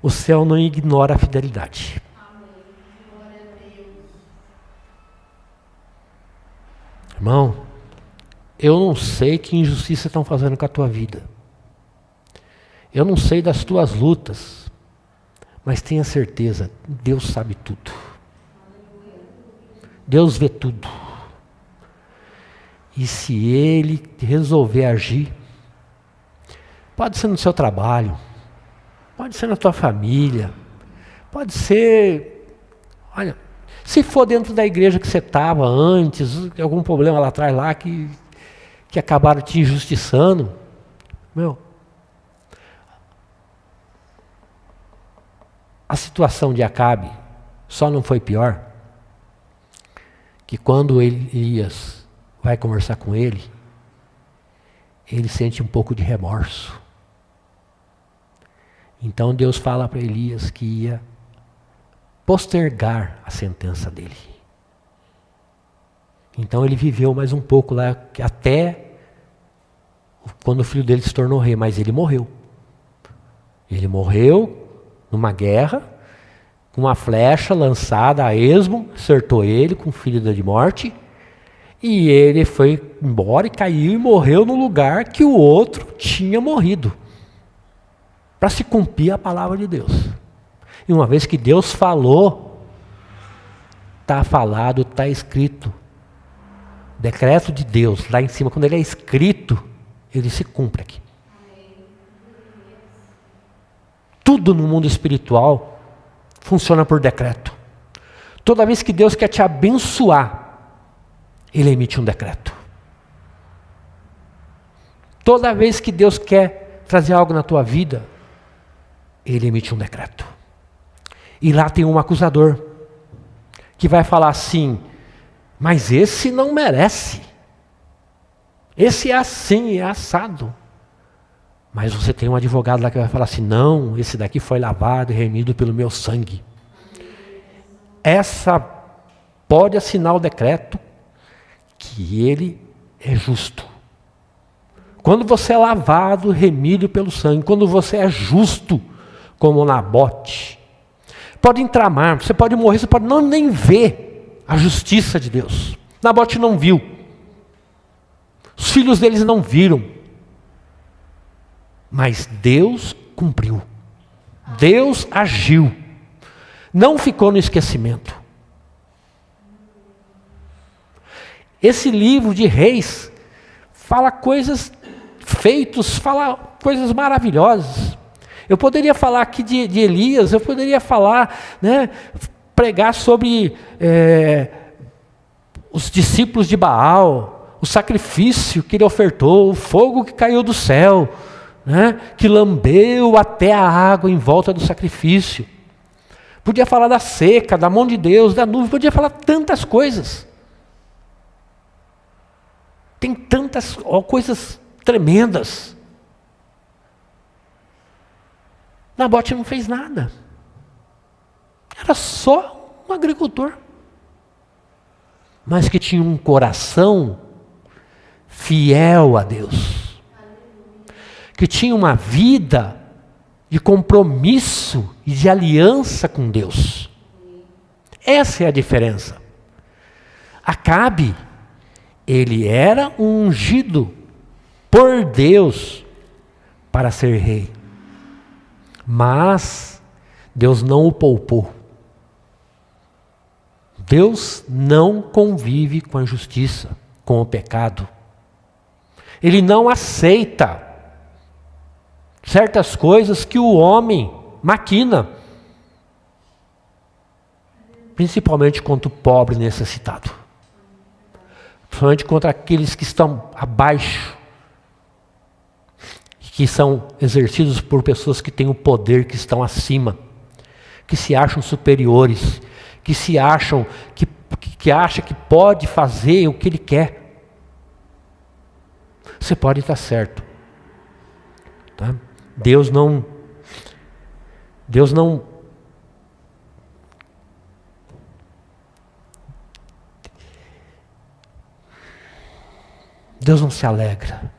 O céu não ignora a fidelidade. Irmão, eu não sei que injustiça estão fazendo com a tua vida. Eu não sei das tuas lutas. Mas tenha certeza, Deus sabe tudo. Deus vê tudo. E se Ele resolver agir, pode ser no seu trabalho, pode ser na tua família, pode ser, olha, se for dentro da igreja que você estava antes, algum problema lá atrás lá que acabaram te injustiçando, a situação de Acabe só não foi pior que quando Elias vai conversar com ele sente um pouco de remorso. Então Deus fala para Elias que ia postergar a sentença dele. Então ele viveu mais um pouco lá, até quando o filho dele se tornou rei, mas ele morreu. Ele morreu numa guerra, com uma flecha lançada a esmo, acertou ele com ferida de morte, e ele foi embora e caiu e morreu no lugar que o outro tinha morrido, para se cumprir a palavra de Deus. E uma vez que Deus falou, está falado, está escrito. O decreto de Deus, lá em cima, quando ele é escrito, ele se cumpre aqui. Tudo no mundo espiritual funciona por decreto. Toda vez que Deus quer te abençoar, Ele emite um decreto. Toda vez que Deus quer trazer algo na tua vida, Ele emite um decreto. E lá tem um acusador, que vai falar assim, mas esse não merece. Esse é assim, é assado. Mas você tem um advogado lá que vai falar assim, não, esse daqui foi lavado e remido pelo meu sangue. Essa pode assinar o decreto que ele é justo. Quando você é lavado, remido pelo sangue, quando você é justo, como Nabote, pode entramar, você pode morrer, você pode não nem ver a justiça de Deus. Nabote não viu. Os filhos deles não viram. Mas Deus cumpriu. Deus agiu. Não ficou no esquecimento. Esse livro de Reis fala coisas feitos, fala coisas maravilhosas. Eu poderia falar aqui de Elias, eu poderia falar, pregar sobre os discípulos de Baal, o sacrifício que ele ofertou, o fogo que caiu do céu, que lambeu até a água em volta do sacrifício. Podia falar da seca, da mão de Deus, da nuvem, podia falar tantas coisas. Tem tantas coisas tremendas. Nabote não fez nada. Era só um agricultor. Mas que tinha um coração fiel a Deus. Que tinha uma vida de compromisso e de aliança com Deus. Essa é a diferença. Acabe, ele era um ungido por Deus para ser rei. Mas Deus não o poupou. Deus não convive com a injustiça, com o pecado. Ele não aceita certas coisas que o homem maquina, principalmente contra o pobre necessitado, principalmente contra aqueles que estão abaixo, que são exercidos por pessoas que têm o poder, que estão acima, que se acham superiores, que se acham que acha que pode fazer o que ele quer. Você pode estar certo, tá? Deus não se alegra.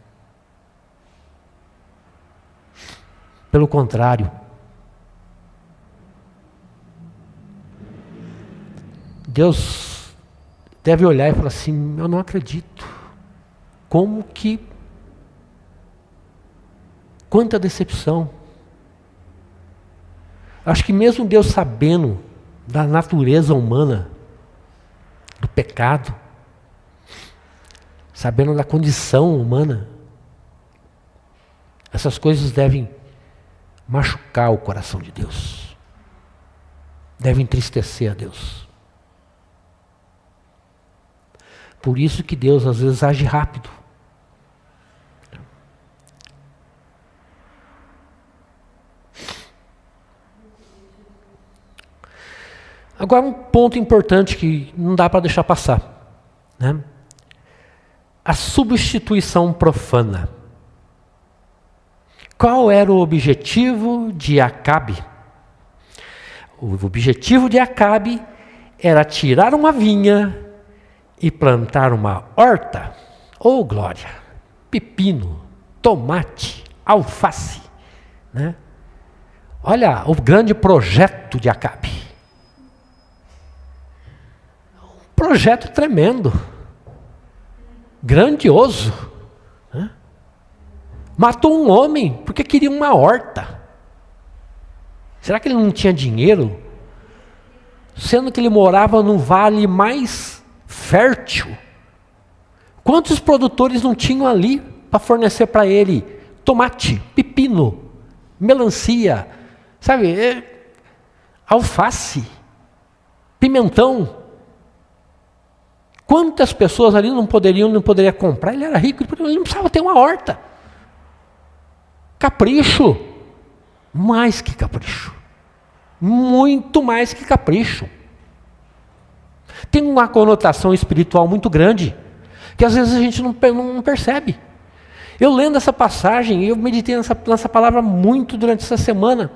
Pelo contrário, Deus deve olhar e falar assim: eu não acredito. Como que? Quanta decepção. Acho que mesmo Deus sabendo da natureza humana, do pecado, sabendo da condição humana, essas coisas devem machucar o coração de Deus. Devem entristecer a Deus. Por isso que Deus às vezes age rápido. Agora um ponto importante que não dá para deixar passar, né? A substituição profana. Qual era o objetivo de Acabe? O objetivo de Acabe era tirar uma vinha e plantar uma horta. Oh, glória! Pepino, tomate, alface, né? Olha o grande projeto de Acabe. Um projeto tremendo, grandioso, né? Matou um homem porque queria uma horta. Será que ele não tinha dinheiro? Sendo que ele morava no vale mais fértil. Quantos produtores não tinham ali para fornecer para ele tomate, pepino, melancia, sabe, alface, pimentão? Quantas pessoas ali não poderiam comprar? Ele era rico, ele não precisava ter uma horta. Capricho, mais que capricho, muito mais que capricho. Tem uma conotação espiritual muito grande, que às vezes a gente não percebe. Eu lendo essa passagem, eu meditei nessa palavra muito durante essa semana,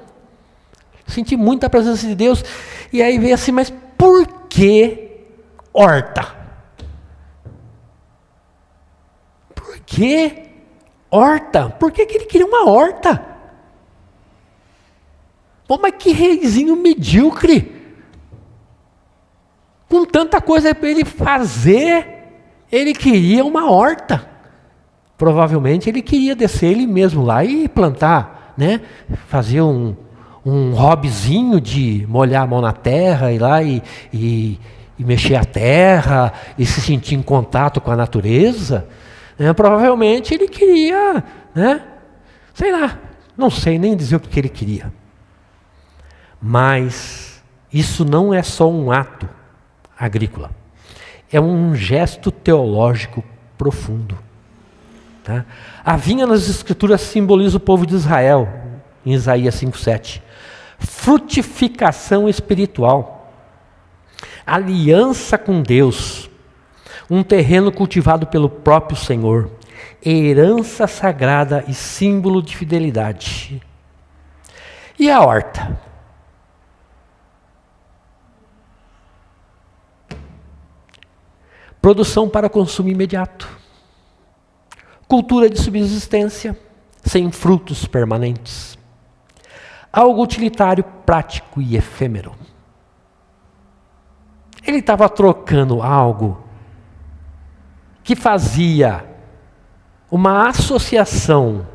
senti muita presença de Deus, e aí veio assim: mas por que horta? Por que horta? Por que ele queria uma horta? Pô, mas que reizinho medíocre! Com tanta coisa para ele fazer, ele queria uma horta. Provavelmente ele queria descer ele mesmo lá e plantar, né? Fazer um hobbyzinho de molhar a mão na terra, ir lá e mexer a terra, e se sentir em contato com a natureza. Provavelmente ele queria, né? Sei lá, não sei nem dizer o que ele queria. Mas isso não é só um ato agrícola, é um gesto teológico profundo, tá? A vinha nas Escrituras simboliza o povo de Israel, em Isaías 5,7. frutificação espiritual, aliança com Deus, um terreno cultivado pelo próprio Senhor, herança sagrada e símbolo de fidelidade. E a horta? Produção para consumo imediato, cultura de subsistência, sem frutos permanentes, algo utilitário, prático e efêmero. Ele estava trocando algo que fazia uma associação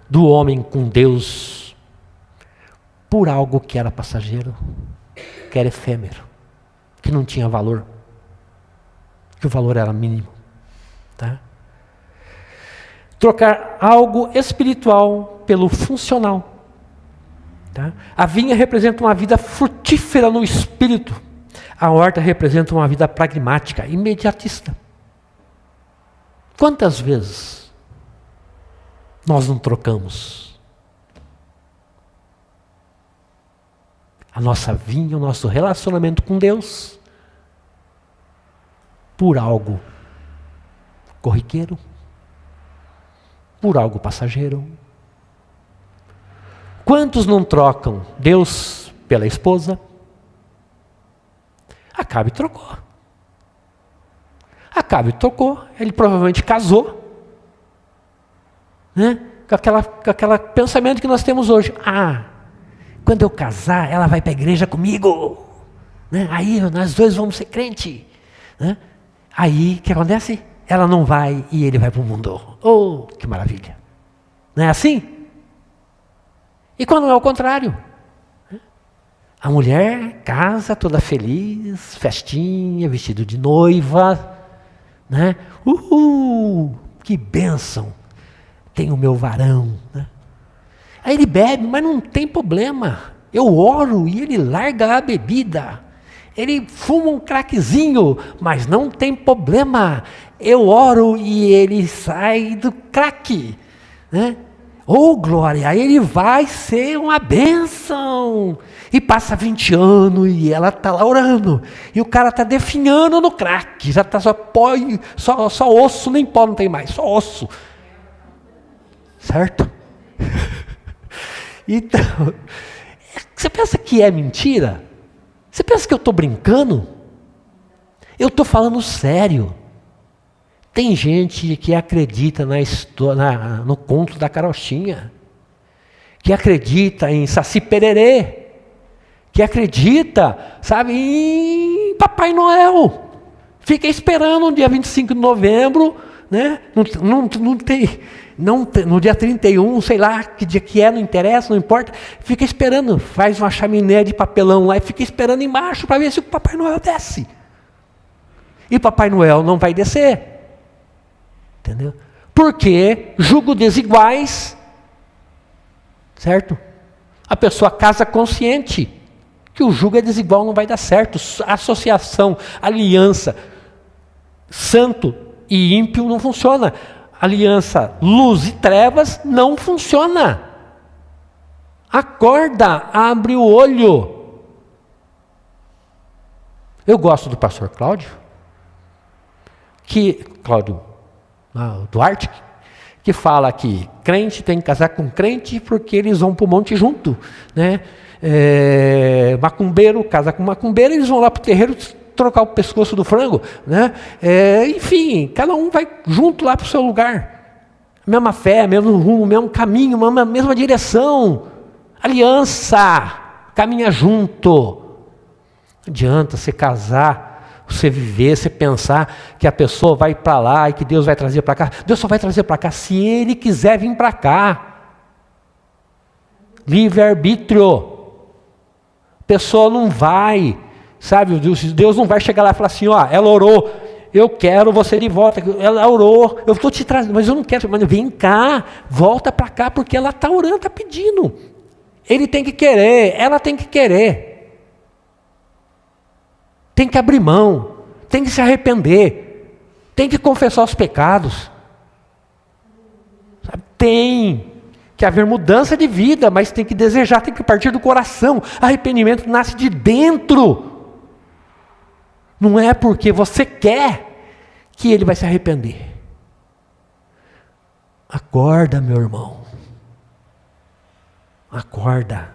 do homem com Deus por algo que era passageiro, que era efêmero, que não tinha valor, que o valor era mínimo. Tá? Trocar algo espiritual pelo funcional. Tá? A vinha representa uma vida frutífera no espírito. A horta representa uma vida pragmática, imediatista. Quantas vezes nós não trocamos a nossa vinha, o nosso relacionamento com Deus por algo corriqueiro, por algo passageiro? Quantos não trocam Deus pela esposa? Acabe trocou. Acabe trocou. Ele provavelmente casou, né? Com aquele pensamento que nós temos hoje. Quando eu casar, ela vai para a igreja comigo, né? Aí nós dois vamos ser crente, né? Aí o que acontece? Ela não vai e ele vai para o mundo. Oh, que maravilha! Não é assim? E quando é o contrário? A mulher casa toda feliz, festinha, vestido de noiva, né? Que bênção! Tem o meu varão, né? Aí ele bebe, mas não tem problema. Eu oro e ele larga a bebida. Ele fuma um craquezinho, mas não tem problema. Eu oro e ele sai do craque, né? Oh, glória! Aí ele vai ser uma bênção. E passa 20 anos e ela está lá orando. E o cara está definhando no crack. Já está só osso, nem pó não tem mais, só osso. Certo? Então, você pensa que é mentira? Você pensa que eu estou brincando? Eu estou falando sério. Tem gente que acredita no conto da carochinha, que acredita em Saci Pererê, que acredita, sabe, em Papai Noel. Fica esperando no dia 25 de novembro, né? No dia 31, sei lá que dia que é, não interessa, não importa. Fica esperando, faz uma chaminé de papelão lá e fica esperando embaixo para ver se o Papai Noel desce. E Papai Noel não vai descer. Entendeu? Porque julgo desiguais, certo? A pessoa casa consciente que o julgo é desigual, não vai dar certo. Associação, aliança, santo e ímpio não funciona. Aliança, luz e trevas não funciona. Acorda, abre o olho. Eu gosto do pastor Cláudio Duarte, que fala que crente tem que casar com crente porque eles vão para o monte junto, né? Macumbeiro casa com macumbeiro, eles vão lá para o terreiro trocar o pescoço do frango, né? Enfim, cada um vai junto lá para o seu lugar. Mesma fé, mesmo rumo, mesmo caminho, mesma direção. Aliança, caminha junto. Não adianta você casar, você viver, você pensar que a pessoa vai para lá e que Deus vai trazer para cá. Deus só vai trazer para cá se Ele quiser vir para cá. Livre-arbítrio. A pessoa não vai, sabe, Deus não vai chegar lá e falar assim, ela orou, eu quero você de volta. Ela orou, eu estou te trazendo, mas eu não quero, mas vem cá, volta para cá, porque ela está orando, está pedindo. Ele tem que querer, ela tem que querer. Tem que abrir mão, tem que se arrepender, tem que confessar os pecados. Sabe? Tem. que haver mudança de vida, mas tem que desejar, tem que partir do coração. Arrependimento nasce de dentro. Não é porque você quer que ele vai se arrepender. Acorda, meu irmão. Acorda.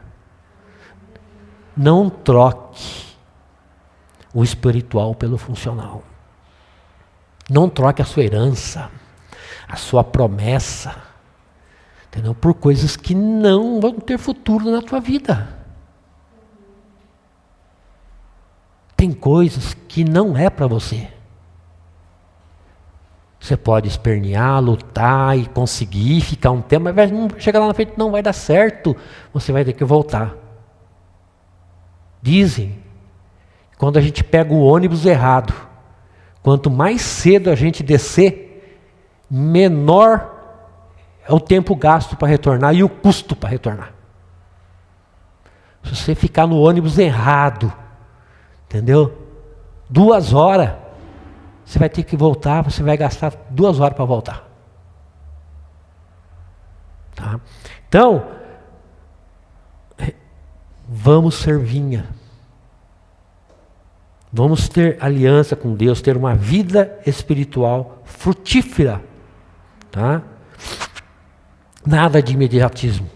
Não troque o espiritual pelo funcional. Não troque a sua herança, a sua promessa, entendeu? Por coisas que não vão ter futuro na tua vida. Tem coisas que não é para você. Você pode espernear, lutar e conseguir ficar um tempo, mas chegar lá na frente não vai dar certo. Você vai ter que voltar. Dizem, quando a gente pega o ônibus errado, quanto mais cedo a gente descer, menor é o tempo gasto para retornar e o custo para retornar. Se você ficar no ônibus errado, entendeu? 2 horas, você vai ter que voltar, você vai gastar 2 horas para voltar. Tá? Então, vamos ser vinha. Vamos ter aliança com Deus, ter uma vida espiritual frutífera. Tá? Nada de imediatismo.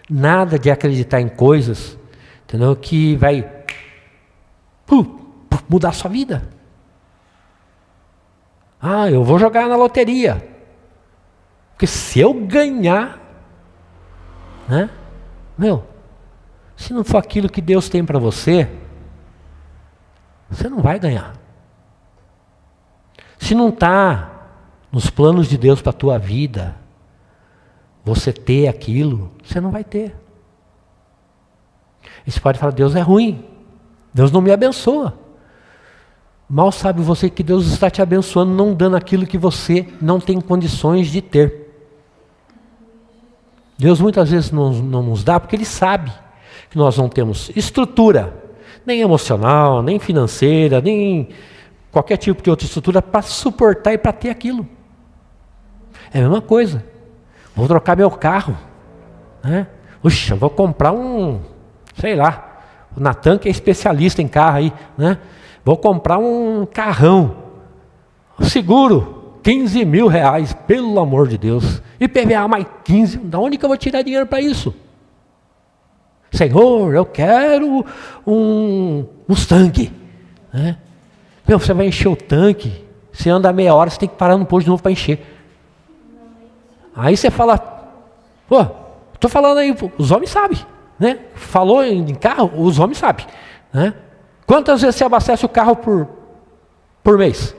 Nada de acreditar em coisas, entendeu? Que vai mudar a sua vida. Ah, eu vou jogar na loteria. Porque se eu ganhar, né? Se não for aquilo que Deus tem para você, você não vai ganhar. Se não está nos planos de Deus para a tua vida, você ter aquilo, você não vai ter. E você pode falar, Deus é ruim, Deus não me abençoa. Mal sabe você que Deus está te abençoando, não dando aquilo que você não tem condições de ter. Deus muitas vezes não nos dá porque Ele sabe que nós não temos estrutura, nem emocional, nem financeira, nem qualquer tipo de outra estrutura para suportar e para ter aquilo. É a mesma coisa. Vou trocar meu carro, né? Puxa, vou comprar sei lá, o Natan que é especialista em carro aí, né? Vou comprar um carrão, seguro, 15 mil reais, pelo amor de Deus. IPVA mais 15, da onde que eu vou tirar dinheiro para isso? Senhor, eu quero um Mustang. Né? Você vai encher o tanque, você anda meia hora, você tem que parar no posto de novo para encher. Aí você fala, estou falando aí, os homens sabem. Né? Falou em carro, os homens sabem. Né? Quantas vezes você abastece o carro por mês?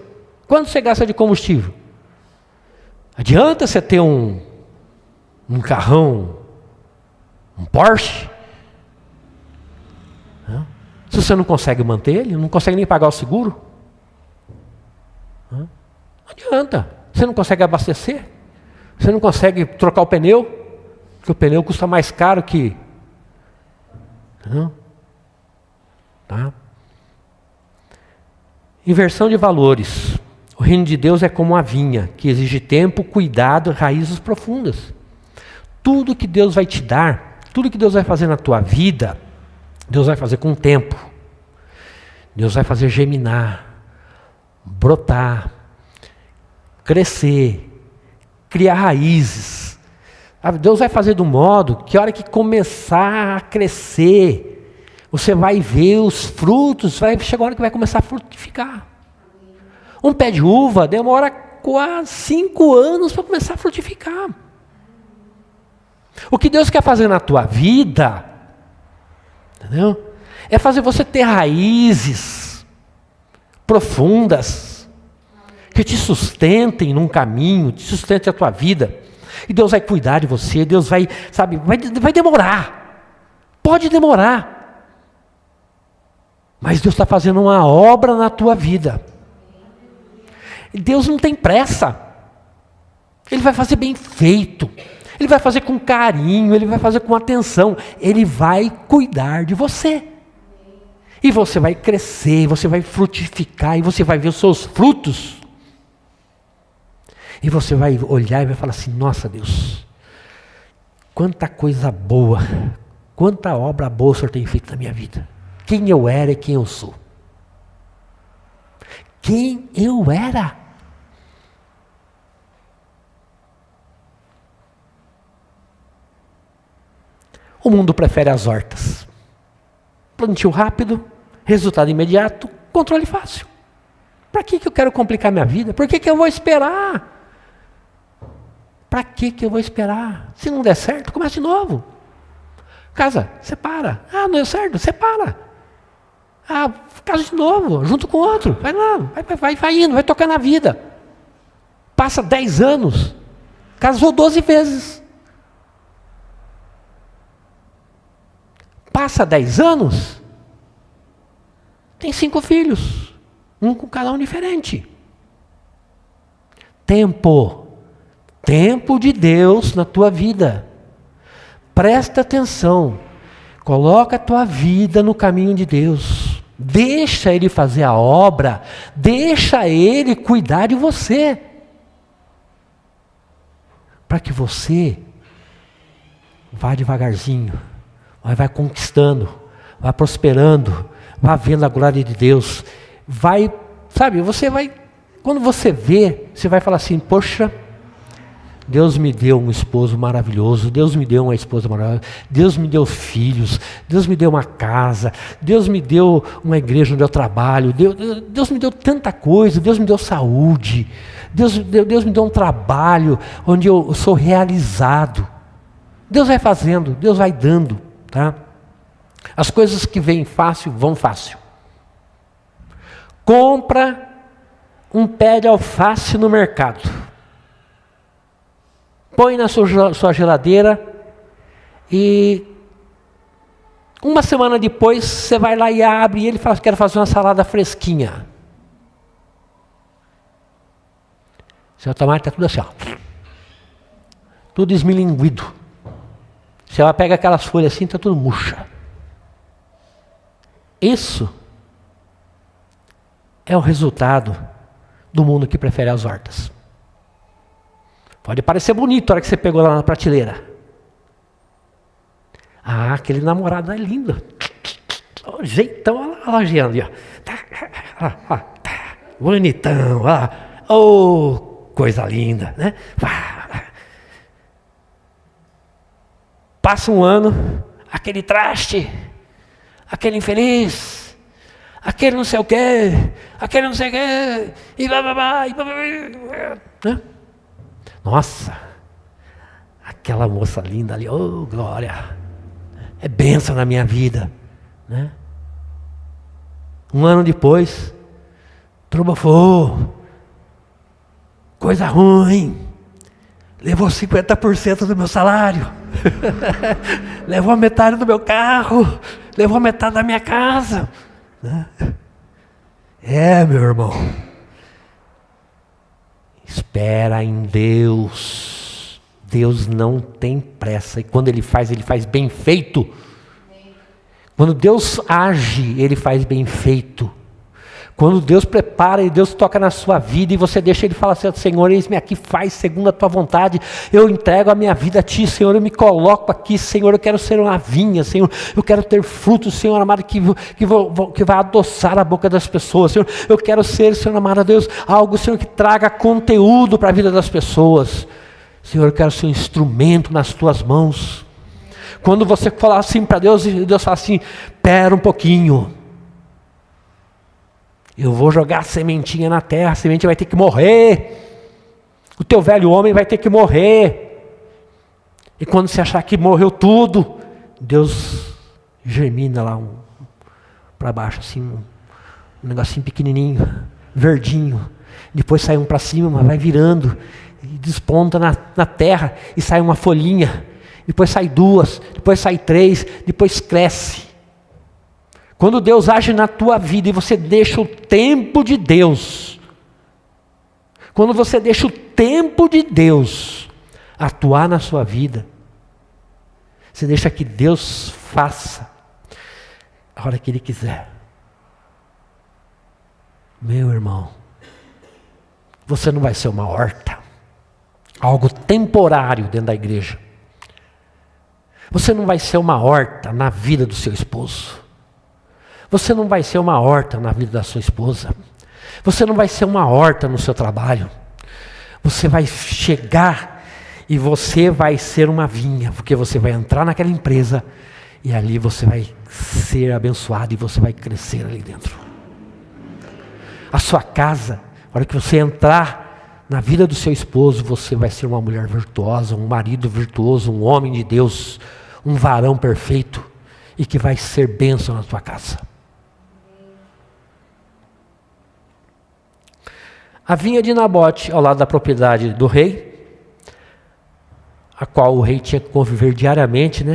Quanto você gasta de combustível? Adianta você ter um carrão, um Porsche? Se você não consegue manter ele, não consegue nem pagar o seguro? Não adianta. Você não consegue abastecer? Você não consegue trocar o pneu? Porque o pneu custa mais caro que... Tá? Inversão de valores. O reino de Deus é como uma vinha, que exige tempo, cuidado, raízes profundas. Tudo que Deus vai te dar, tudo que Deus vai fazer na tua vida, Deus vai fazer com tempo. Deus vai fazer germinar, brotar, crescer, criar raízes. Deus vai fazer do modo que a hora que começar a crescer, você vai ver os frutos, vai chegar a hora que vai começar a frutificar. Um pé de uva demora quase 5 anos para começar a frutificar. O que Deus quer fazer na tua vida, entendeu? É fazer você ter raízes profundas, que te sustentem num caminho, te sustentem a tua vida. E Deus vai cuidar de você, Deus vai, vai demorar. Pode demorar. Mas Deus está fazendo uma obra na tua vida. Deus não tem pressa. Ele vai fazer bem feito. Ele vai fazer com carinho, Ele vai fazer com atenção. Ele vai cuidar de você. E você vai crescer, você vai frutificar, e você vai ver os seus frutos. E você vai olhar e vai falar assim, nossa Deus, quanta coisa boa, quanta obra boa o Senhor tem feito na minha vida. Quem eu era e quem eu sou. Quem eu era. O mundo prefere as hortas. Plantio rápido, resultado imediato, controle fácil. Para que eu quero complicar minha vida? Por que eu vou esperar? Para que eu vou esperar? Se não der certo, começa de novo. Casa, separa. Ah, não deu certo, separa. Ah, casa de novo, junto com outro. Vai lá, vai indo, vai tocando a vida. Passa 10 anos, casou 12 vezes. Passa 10 anos, tem 5 filhos. Um com cada um diferente. Tempo de Deus na tua vida. Presta atenção. Coloca a tua vida no caminho de Deus. Deixa Ele fazer a obra. Deixa Ele cuidar de você. Para que você vá devagarzinho. Vai conquistando. Vai prosperando. Vai vendo a glória de Deus. Vai, sabe, você vai... Quando você vê, você vai falar assim, poxa... Deus me deu um esposo maravilhoso, Deus me deu uma esposa maravilhosa, Deus me deu filhos, Deus me deu uma casa, Deus me deu uma igreja onde eu trabalho, Deus me deu tanta coisa, Deus me deu saúde, Deus me deu um trabalho onde eu sou realizado. Deus vai fazendo, Deus vai dando, tá? As coisas que vêm fácil, vão fácil. Compra um pé de alface no mercado. Põe na sua geladeira e uma semana depois você vai lá e abre e ele fala, quero fazer uma salada fresquinha. Seu tomate está tudo assim, ó. Tudo esmilinguido. Você vai pegar aquelas folhas assim, está tudo murcha. Isso é o resultado do mundo que prefere as hortas. Pode parecer bonito a hora que você pegou lá na prateleira. Ah, aquele namorado é lindo. O jeitão, olha lá, ali, ó. Bonitão, ó. Oh, coisa linda, né? Passa um ano, aquele traste, aquele infeliz, aquele não sei o quê, aquele não sei o quê, e blá blá blá, e blá blá blá, né? Nossa, aquela moça linda ali, oh glória, é bênção na minha vida, né? Um ano depois, trobofou, coisa ruim, levou 50% do meu salário, levou a metade do meu carro, levou a metade da minha casa, né? Meu irmão. Espera em Deus. Deus não tem pressa. E quando Ele faz bem feito. Quando Deus age, Ele faz bem feito. Quando Deus prepara e Deus toca na sua vida e você deixa Ele falar assim, Senhor, eis-me aqui, faz segundo a Tua vontade. Eu entrego a minha vida a Ti, Senhor, eu me coloco aqui, Senhor, eu quero ser uma vinha, Senhor, eu quero ter frutos, Senhor amado, que vai adoçar a boca das pessoas, Senhor. Eu quero ser, Senhor amado, Deus, algo, Senhor, que traga conteúdo para a vida das pessoas. Senhor, eu quero ser um instrumento nas Tuas mãos. Quando você falar assim para Deus, e Deus fala assim, espera um pouquinho. Eu vou jogar a sementinha na terra, a semente vai ter que morrer. O teu velho homem vai ter que morrer. E quando você achar que morreu tudo, Deus germina lá para baixo, assim, um negocinho pequenininho, verdinho. Depois sai um para cima, mas vai virando, e desponta na terra, e sai uma folhinha. Depois sai 2, depois sai 3, depois cresce. Quando Deus age na tua vida e você deixa o tempo de Deus, quando você deixa o tempo de Deus atuar na sua vida, você deixa que Deus faça a hora que Ele quiser. Meu irmão, você não vai ser uma horta, algo temporário dentro da igreja. Você não vai ser uma horta na vida do seu esposo. Você não vai ser uma horta na vida da sua esposa. Você não vai ser uma horta no seu trabalho. Você vai chegar e você vai ser uma vinha, porque você vai entrar naquela empresa e ali você vai ser abençoado e você vai crescer ali dentro. A sua casa, na hora que você entrar na vida do seu esposo, você vai ser uma mulher virtuosa, um marido virtuoso, um homem de Deus, um varão perfeito e que vai ser bênção na sua casa. A vinha de Nabote, ao lado da propriedade do rei, a qual o rei tinha que conviver diariamente,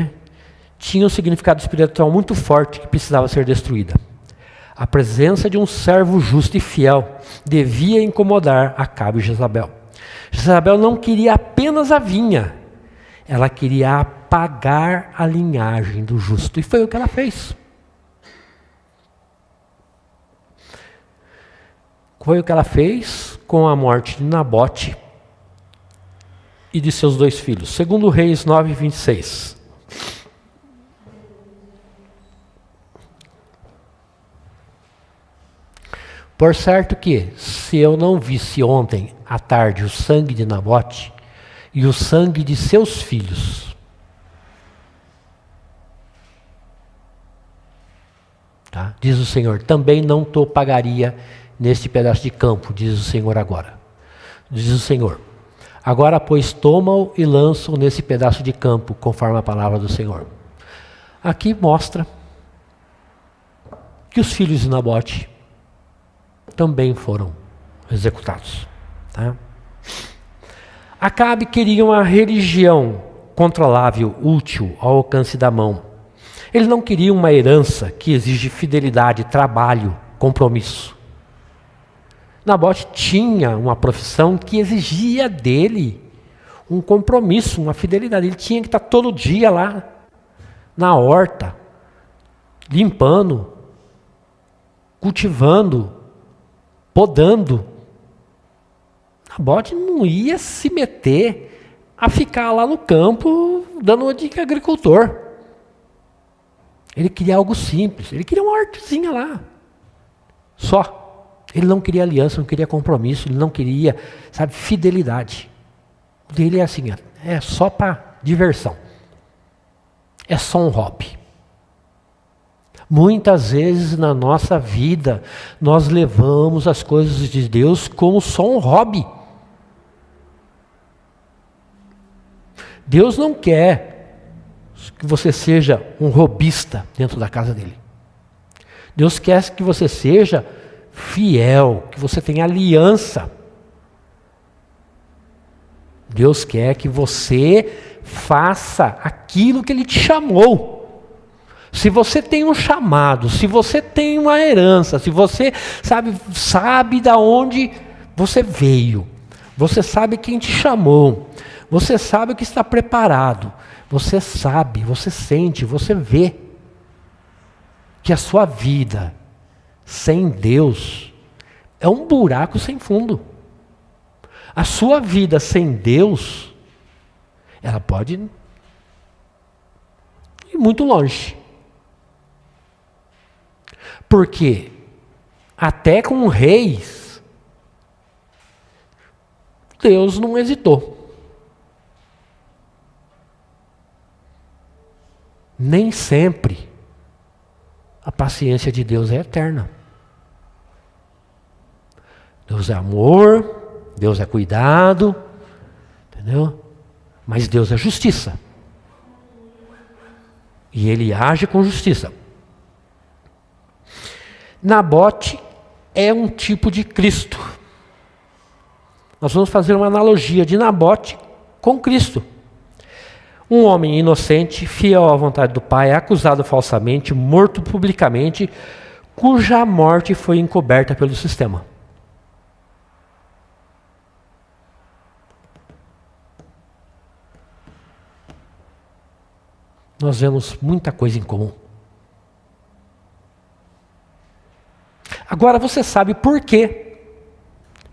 tinha um significado espiritual muito forte que precisava ser destruída. A presença de um servo justo e fiel devia incomodar Acabe e Jezabel. Jezabel não queria apenas a vinha, ela queria apagar a linhagem do justo, e foi o que ela fez. Foi o que ela fez com a morte de Nabote e de seus 2 filhos. Segundo Reis 9:26. Por certo que, se eu não visse ontem à tarde o sangue de Nabote e o sangue de seus filhos, tá? Diz o Senhor, também não te pagaria neste pedaço de campo, diz o Senhor agora. Diz o Senhor, agora pois toma-o e lança-o nesse pedaço de campo, conforme a palavra do Senhor. Aqui mostra que os filhos de Nabote também foram executados. Tá? Acabe queria uma religião controlável, útil, ao alcance da mão. Ele não queria uma herança que exige fidelidade, trabalho, compromisso. Nabote tinha uma profissão que exigia dele um compromisso, uma fidelidade. Ele tinha que estar todo dia lá, na horta, limpando, cultivando, podando. Nabote não ia se meter a ficar lá no campo dando uma de agricultor. Ele queria algo simples, ele queria uma hortezinha lá, só. Ele não queria aliança, não queria compromisso, ele não queria, fidelidade. O dele é assim, é só para diversão. É só um hobby. Muitas vezes na nossa vida, nós levamos as coisas de Deus como só um hobby. Deus não quer que você seja um robista dentro da casa dele. Deus quer que você seja fiel, que você tenha aliança. Deus quer que você faça aquilo que Ele te chamou. Se você tem um chamado, se você tem uma herança, se você sabe da onde você veio, você sabe quem te chamou, você sabe que está preparado, você sabe, você sente, você vê que a sua vida sem Deus é um buraco sem fundo. A sua vida sem Deus, ela pode ir muito longe. Porque até com reis, Deus não hesitou. Nem sempre a paciência de Deus é eterna. Deus é amor, Deus é cuidado, entendeu? Mas Deus é justiça. E Ele age com justiça. Nabote é um tipo de Cristo. Nós vamos fazer uma analogia de Nabote com Cristo. Um homem inocente, fiel à vontade do Pai, acusado falsamente, morto publicamente, cuja morte foi encoberta pelo sistema. Nós vemos muita coisa em comum. Agora você sabe por quê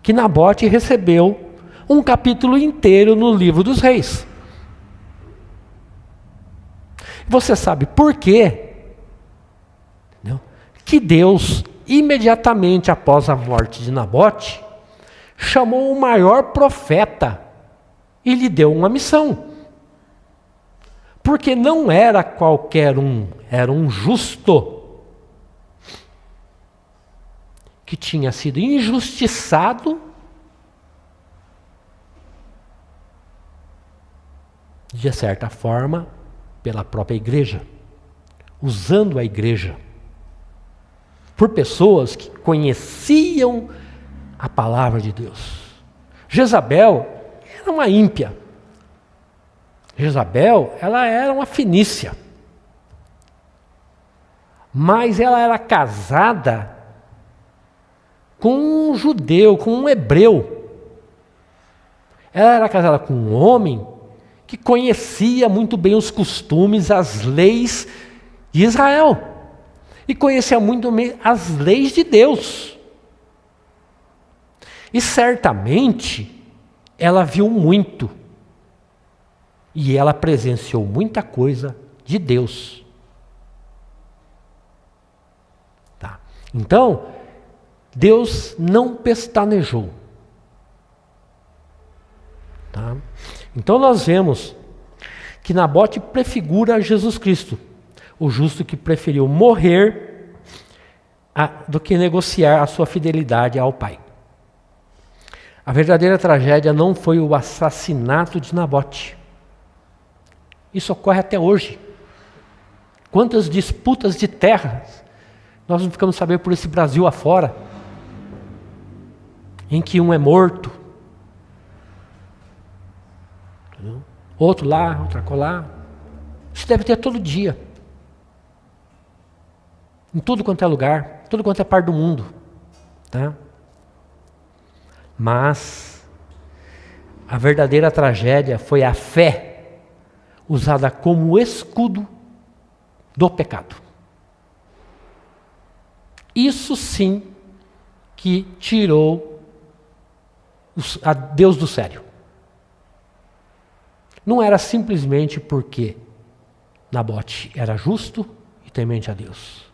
que Nabote recebeu um capítulo inteiro no livro dos reis. Você sabe por quê? Entendeu? Que Deus, imediatamente após a morte de Nabote, chamou o maior profeta e lhe deu uma missão. Porque não era qualquer um, era um justo que tinha sido injustiçado de certa forma pela própria igreja, usando a igreja, por pessoas que conheciam a palavra de Deus. Jezabel era uma ímpia. Jezabel, ela era uma fenícia. Mas ela era casada com um judeu, com um hebreu. Ela era casada com um homem que conhecia muito bem os costumes, as leis de Israel. E conhecia muito bem as leis de Deus. E certamente ela viu muito. E ela presenciou muita coisa de Deus. Tá. Então, Deus não pestanejou. Tá? Então nós vemos que Nabote prefigura Jesus Cristo, o justo que preferiu morrer do que negociar a sua fidelidade ao Pai. A verdadeira tragédia não foi o assassinato de Nabote. Isso ocorre até hoje. Quantas disputas de terras nós não ficamos sabendo por esse Brasil afora, em que um é morto, outro lá, outro acolá. Isso deve ter todo dia. Em tudo quanto é lugar, tudo quanto é parte do mundo. Tá? Mas a verdadeira tragédia foi a fé usada como escudo do pecado. Isso sim que tirou a Deus do sério. Não era simplesmente porque Nabote era justo e temente a Deus,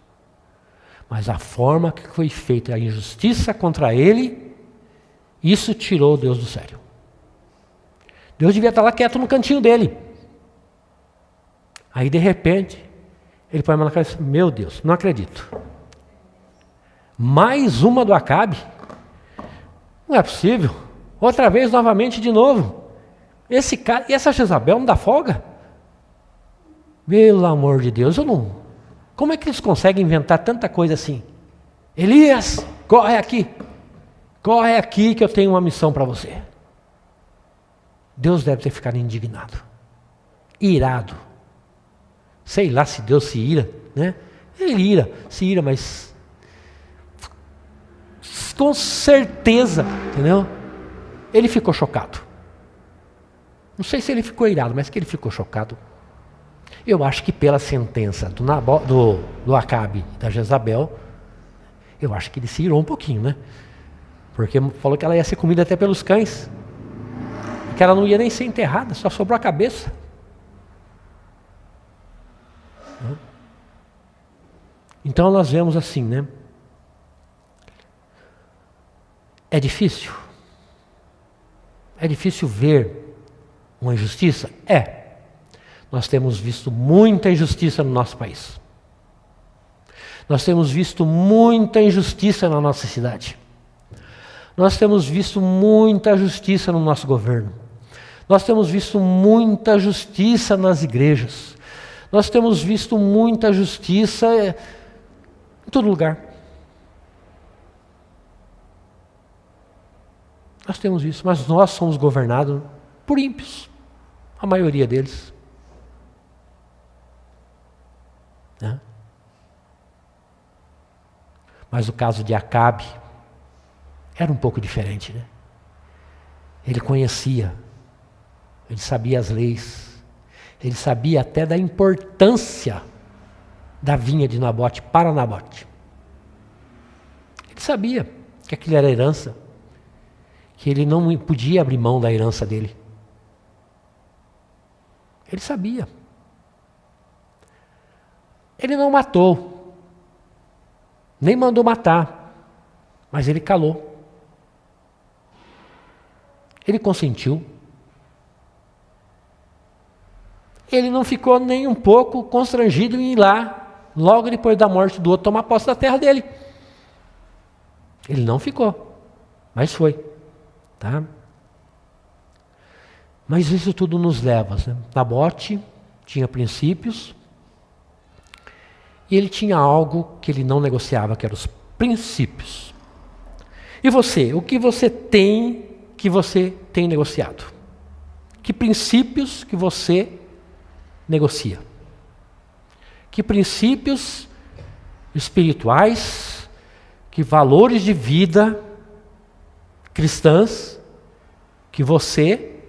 mas a forma que foi feita a injustiça contra ele, isso tirou Deus do sério. Deus devia estar lá quieto no cantinho dele. Aí de repente, ele põe a mão na cabeça, meu Deus, não acredito. Mais uma do Acabe? Não é possível. Outra vez, novamente, de novo. Esse cara, e essa Jezabel não dá folga? Pelo amor de Deus, eu não... Como é que eles conseguem inventar tanta coisa assim? Elias, corre aqui que eu tenho uma missão para você. Deus deve ter ficado indignado, irado. Sei lá se Deus se ira, né? Ele se ira, mas com certeza, entendeu? Ele ficou chocado. Não sei se ele ficou irado, mas que ele ficou chocado. Eu acho que pela sentença do Acabe e da Jezabel, eu acho que ele se irou um pouquinho, né? Porque falou que ela ia ser comida até pelos cães. E que ela não ia nem ser enterrada, só sobrou a cabeça. Então nós vemos assim, né? É difícil? É difícil ver uma injustiça? É. Nós temos visto muita injustiça no nosso país. Nós temos visto muita injustiça na nossa cidade. Nós temos visto muita justiça no nosso governo. Nós temos visto muita justiça nas igrejas. Nós temos visto muita justiça em todo lugar. Nós temos isso, mas nós somos governados por ímpios, a maioria deles. Né? Mas o caso de Acabe era um pouco diferente, né? Ele conhecia, ele sabia as leis, ele sabia até da importância da vinha de Nabote para Nabote. Ele sabia que aquilo era herança, que ele não podia abrir mão da herança dele. Ele sabia. Ele não matou, nem mandou matar, mas ele calou. Ele consentiu. Ele não ficou nem um pouco constrangido em ir lá, logo depois da morte do outro, tomar posse da terra dele. Ele não ficou, mas foi. Tá? Mas isso tudo nos leva. Né? Nabote tinha princípios, e ele tinha algo que ele não negociava, que eram os princípios. E você, o que você tem negociado? Que princípios que você negocia? Que princípios espirituais, que valores de vida cristãs que você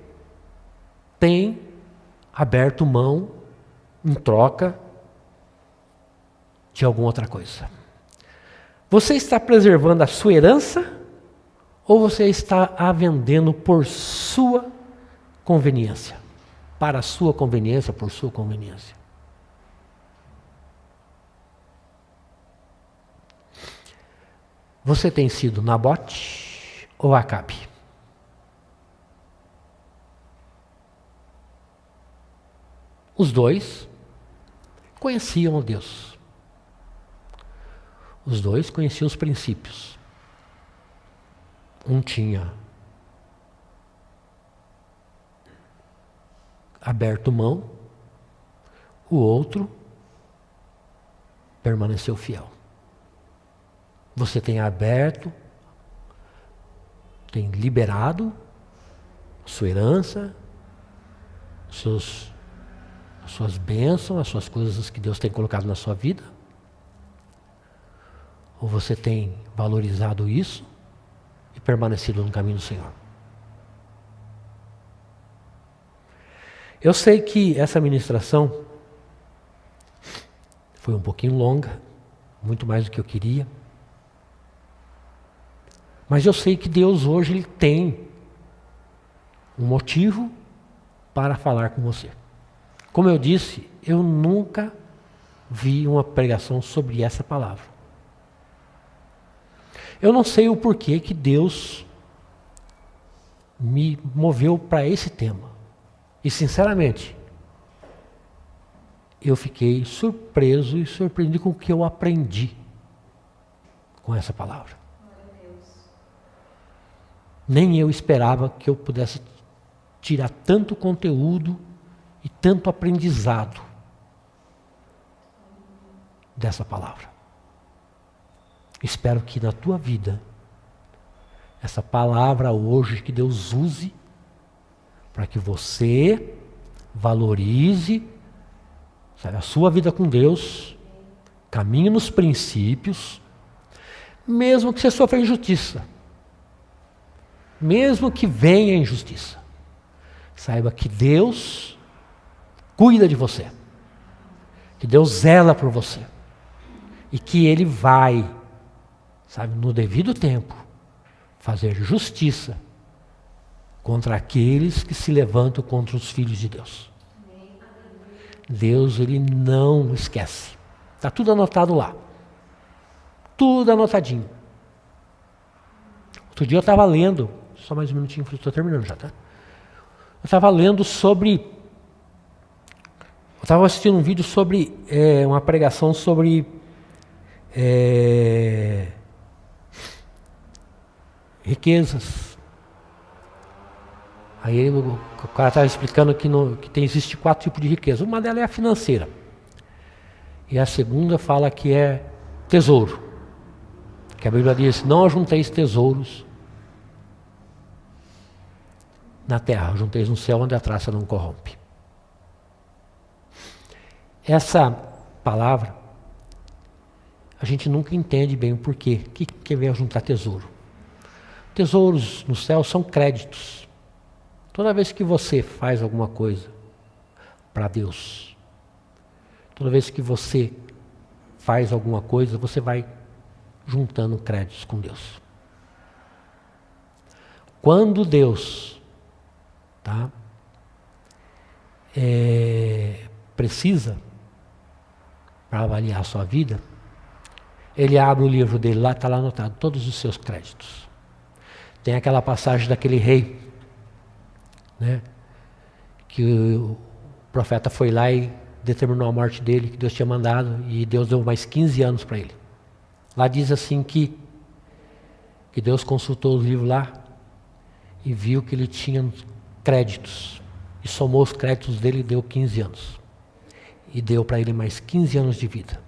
tem aberto mão em troca de alguma outra coisa? Você está preservando a sua herança ou você está a vendendo por sua conveniência? Para a sua conveniência, por sua conveniência. Você tem sido Nabote ou Acabe? Os dois conheciam Deus. Os dois conheciam os princípios. Um tinha aberto mão, o outro permaneceu fiel. Você tem aberto, tem liberado sua herança, as suas bênçãos, as suas coisas que Deus tem colocado na sua vida? Ou você tem valorizado isso e permanecido no caminho do Senhor? Eu sei que essa ministração foi um pouquinho longa, muito mais do que eu queria. Mas eu sei que Deus hoje ele tem um motivo para falar com você. Como eu disse, eu nunca vi uma pregação sobre essa palavra. Eu não sei o porquê que Deus me moveu para esse tema. E sinceramente, eu fiquei surpreso e surpreendido com o que eu aprendi com essa palavra. Nem eu esperava que eu pudesse tirar tanto conteúdo e tanto aprendizado dessa palavra. Espero que na tua vida, essa palavra hoje, que Deus use para que você valorize, sabe, a sua vida com Deus, caminhe nos princípios, mesmo que você sofra injustiça, mesmo que venha injustiça, saiba que Deus cuida de você, que Deus zela por você, e que Ele vai, sabe, no devido tempo, fazer justiça contra aqueles que se levantam contra os filhos de Deus. Deus, Ele não esquece. Está tudo anotado lá. Tudo anotadinho. Outro dia eu estava lendo, só mais um minutinho, estou terminando já, tá? Eu estava lendo sobre... Eu estava assistindo um vídeo sobre uma pregação sobre riquezas. Aí o cara estava explicando que existe 4 tipos de riqueza. Uma delas é a financeira. E a segunda fala que é tesouro. Que a Bíblia diz: não ajunteis tesouros na terra, ajunteis no céu onde a traça não corrompe. Essa palavra, a gente nunca entende bem o porquê. O que vem a juntar tesouro? Tesouros no céu são créditos. Toda vez que você faz alguma coisa para Deus, toda vez que você faz alguma coisa, você vai juntando créditos com Deus. Quando Deus precisa para avaliar a sua vida, ele abre o livro dele lá, está lá anotado todos os seus créditos. Tem aquela passagem daquele rei, né, que o profeta foi lá e determinou a morte dele, que Deus tinha mandado, e Deus deu mais 15 anos para ele. Lá diz assim que Deus consultou os livros lá e viu que ele tinha créditos, e somou os créditos dele e deu 15 anos. E deu para ele mais 15 anos de vida.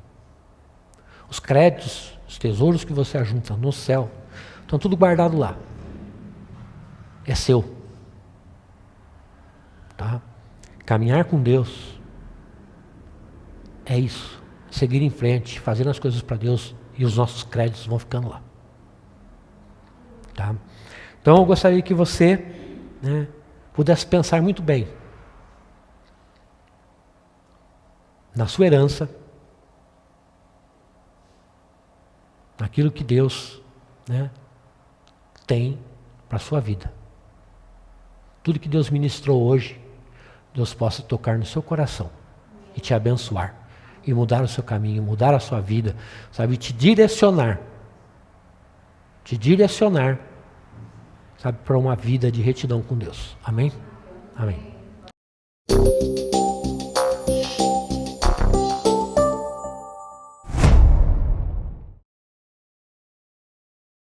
Os créditos, os tesouros que você ajunta no céu, estão tudo guardado lá. É seu. Tá? Caminhar com Deus é isso. Seguir em frente, fazendo as coisas para Deus, e os nossos créditos vão ficando lá. Tá? Então eu gostaria que você, né, pudesse pensar muito bem na sua herança, naquilo que Deus, né, tem para a sua vida. Tudo que Deus ministrou hoje, Deus possa tocar no seu coração e te abençoar, e mudar o seu caminho, mudar a sua vida, sabe, te direcionar, sabe, para uma vida de retidão com Deus. Amém? Amém.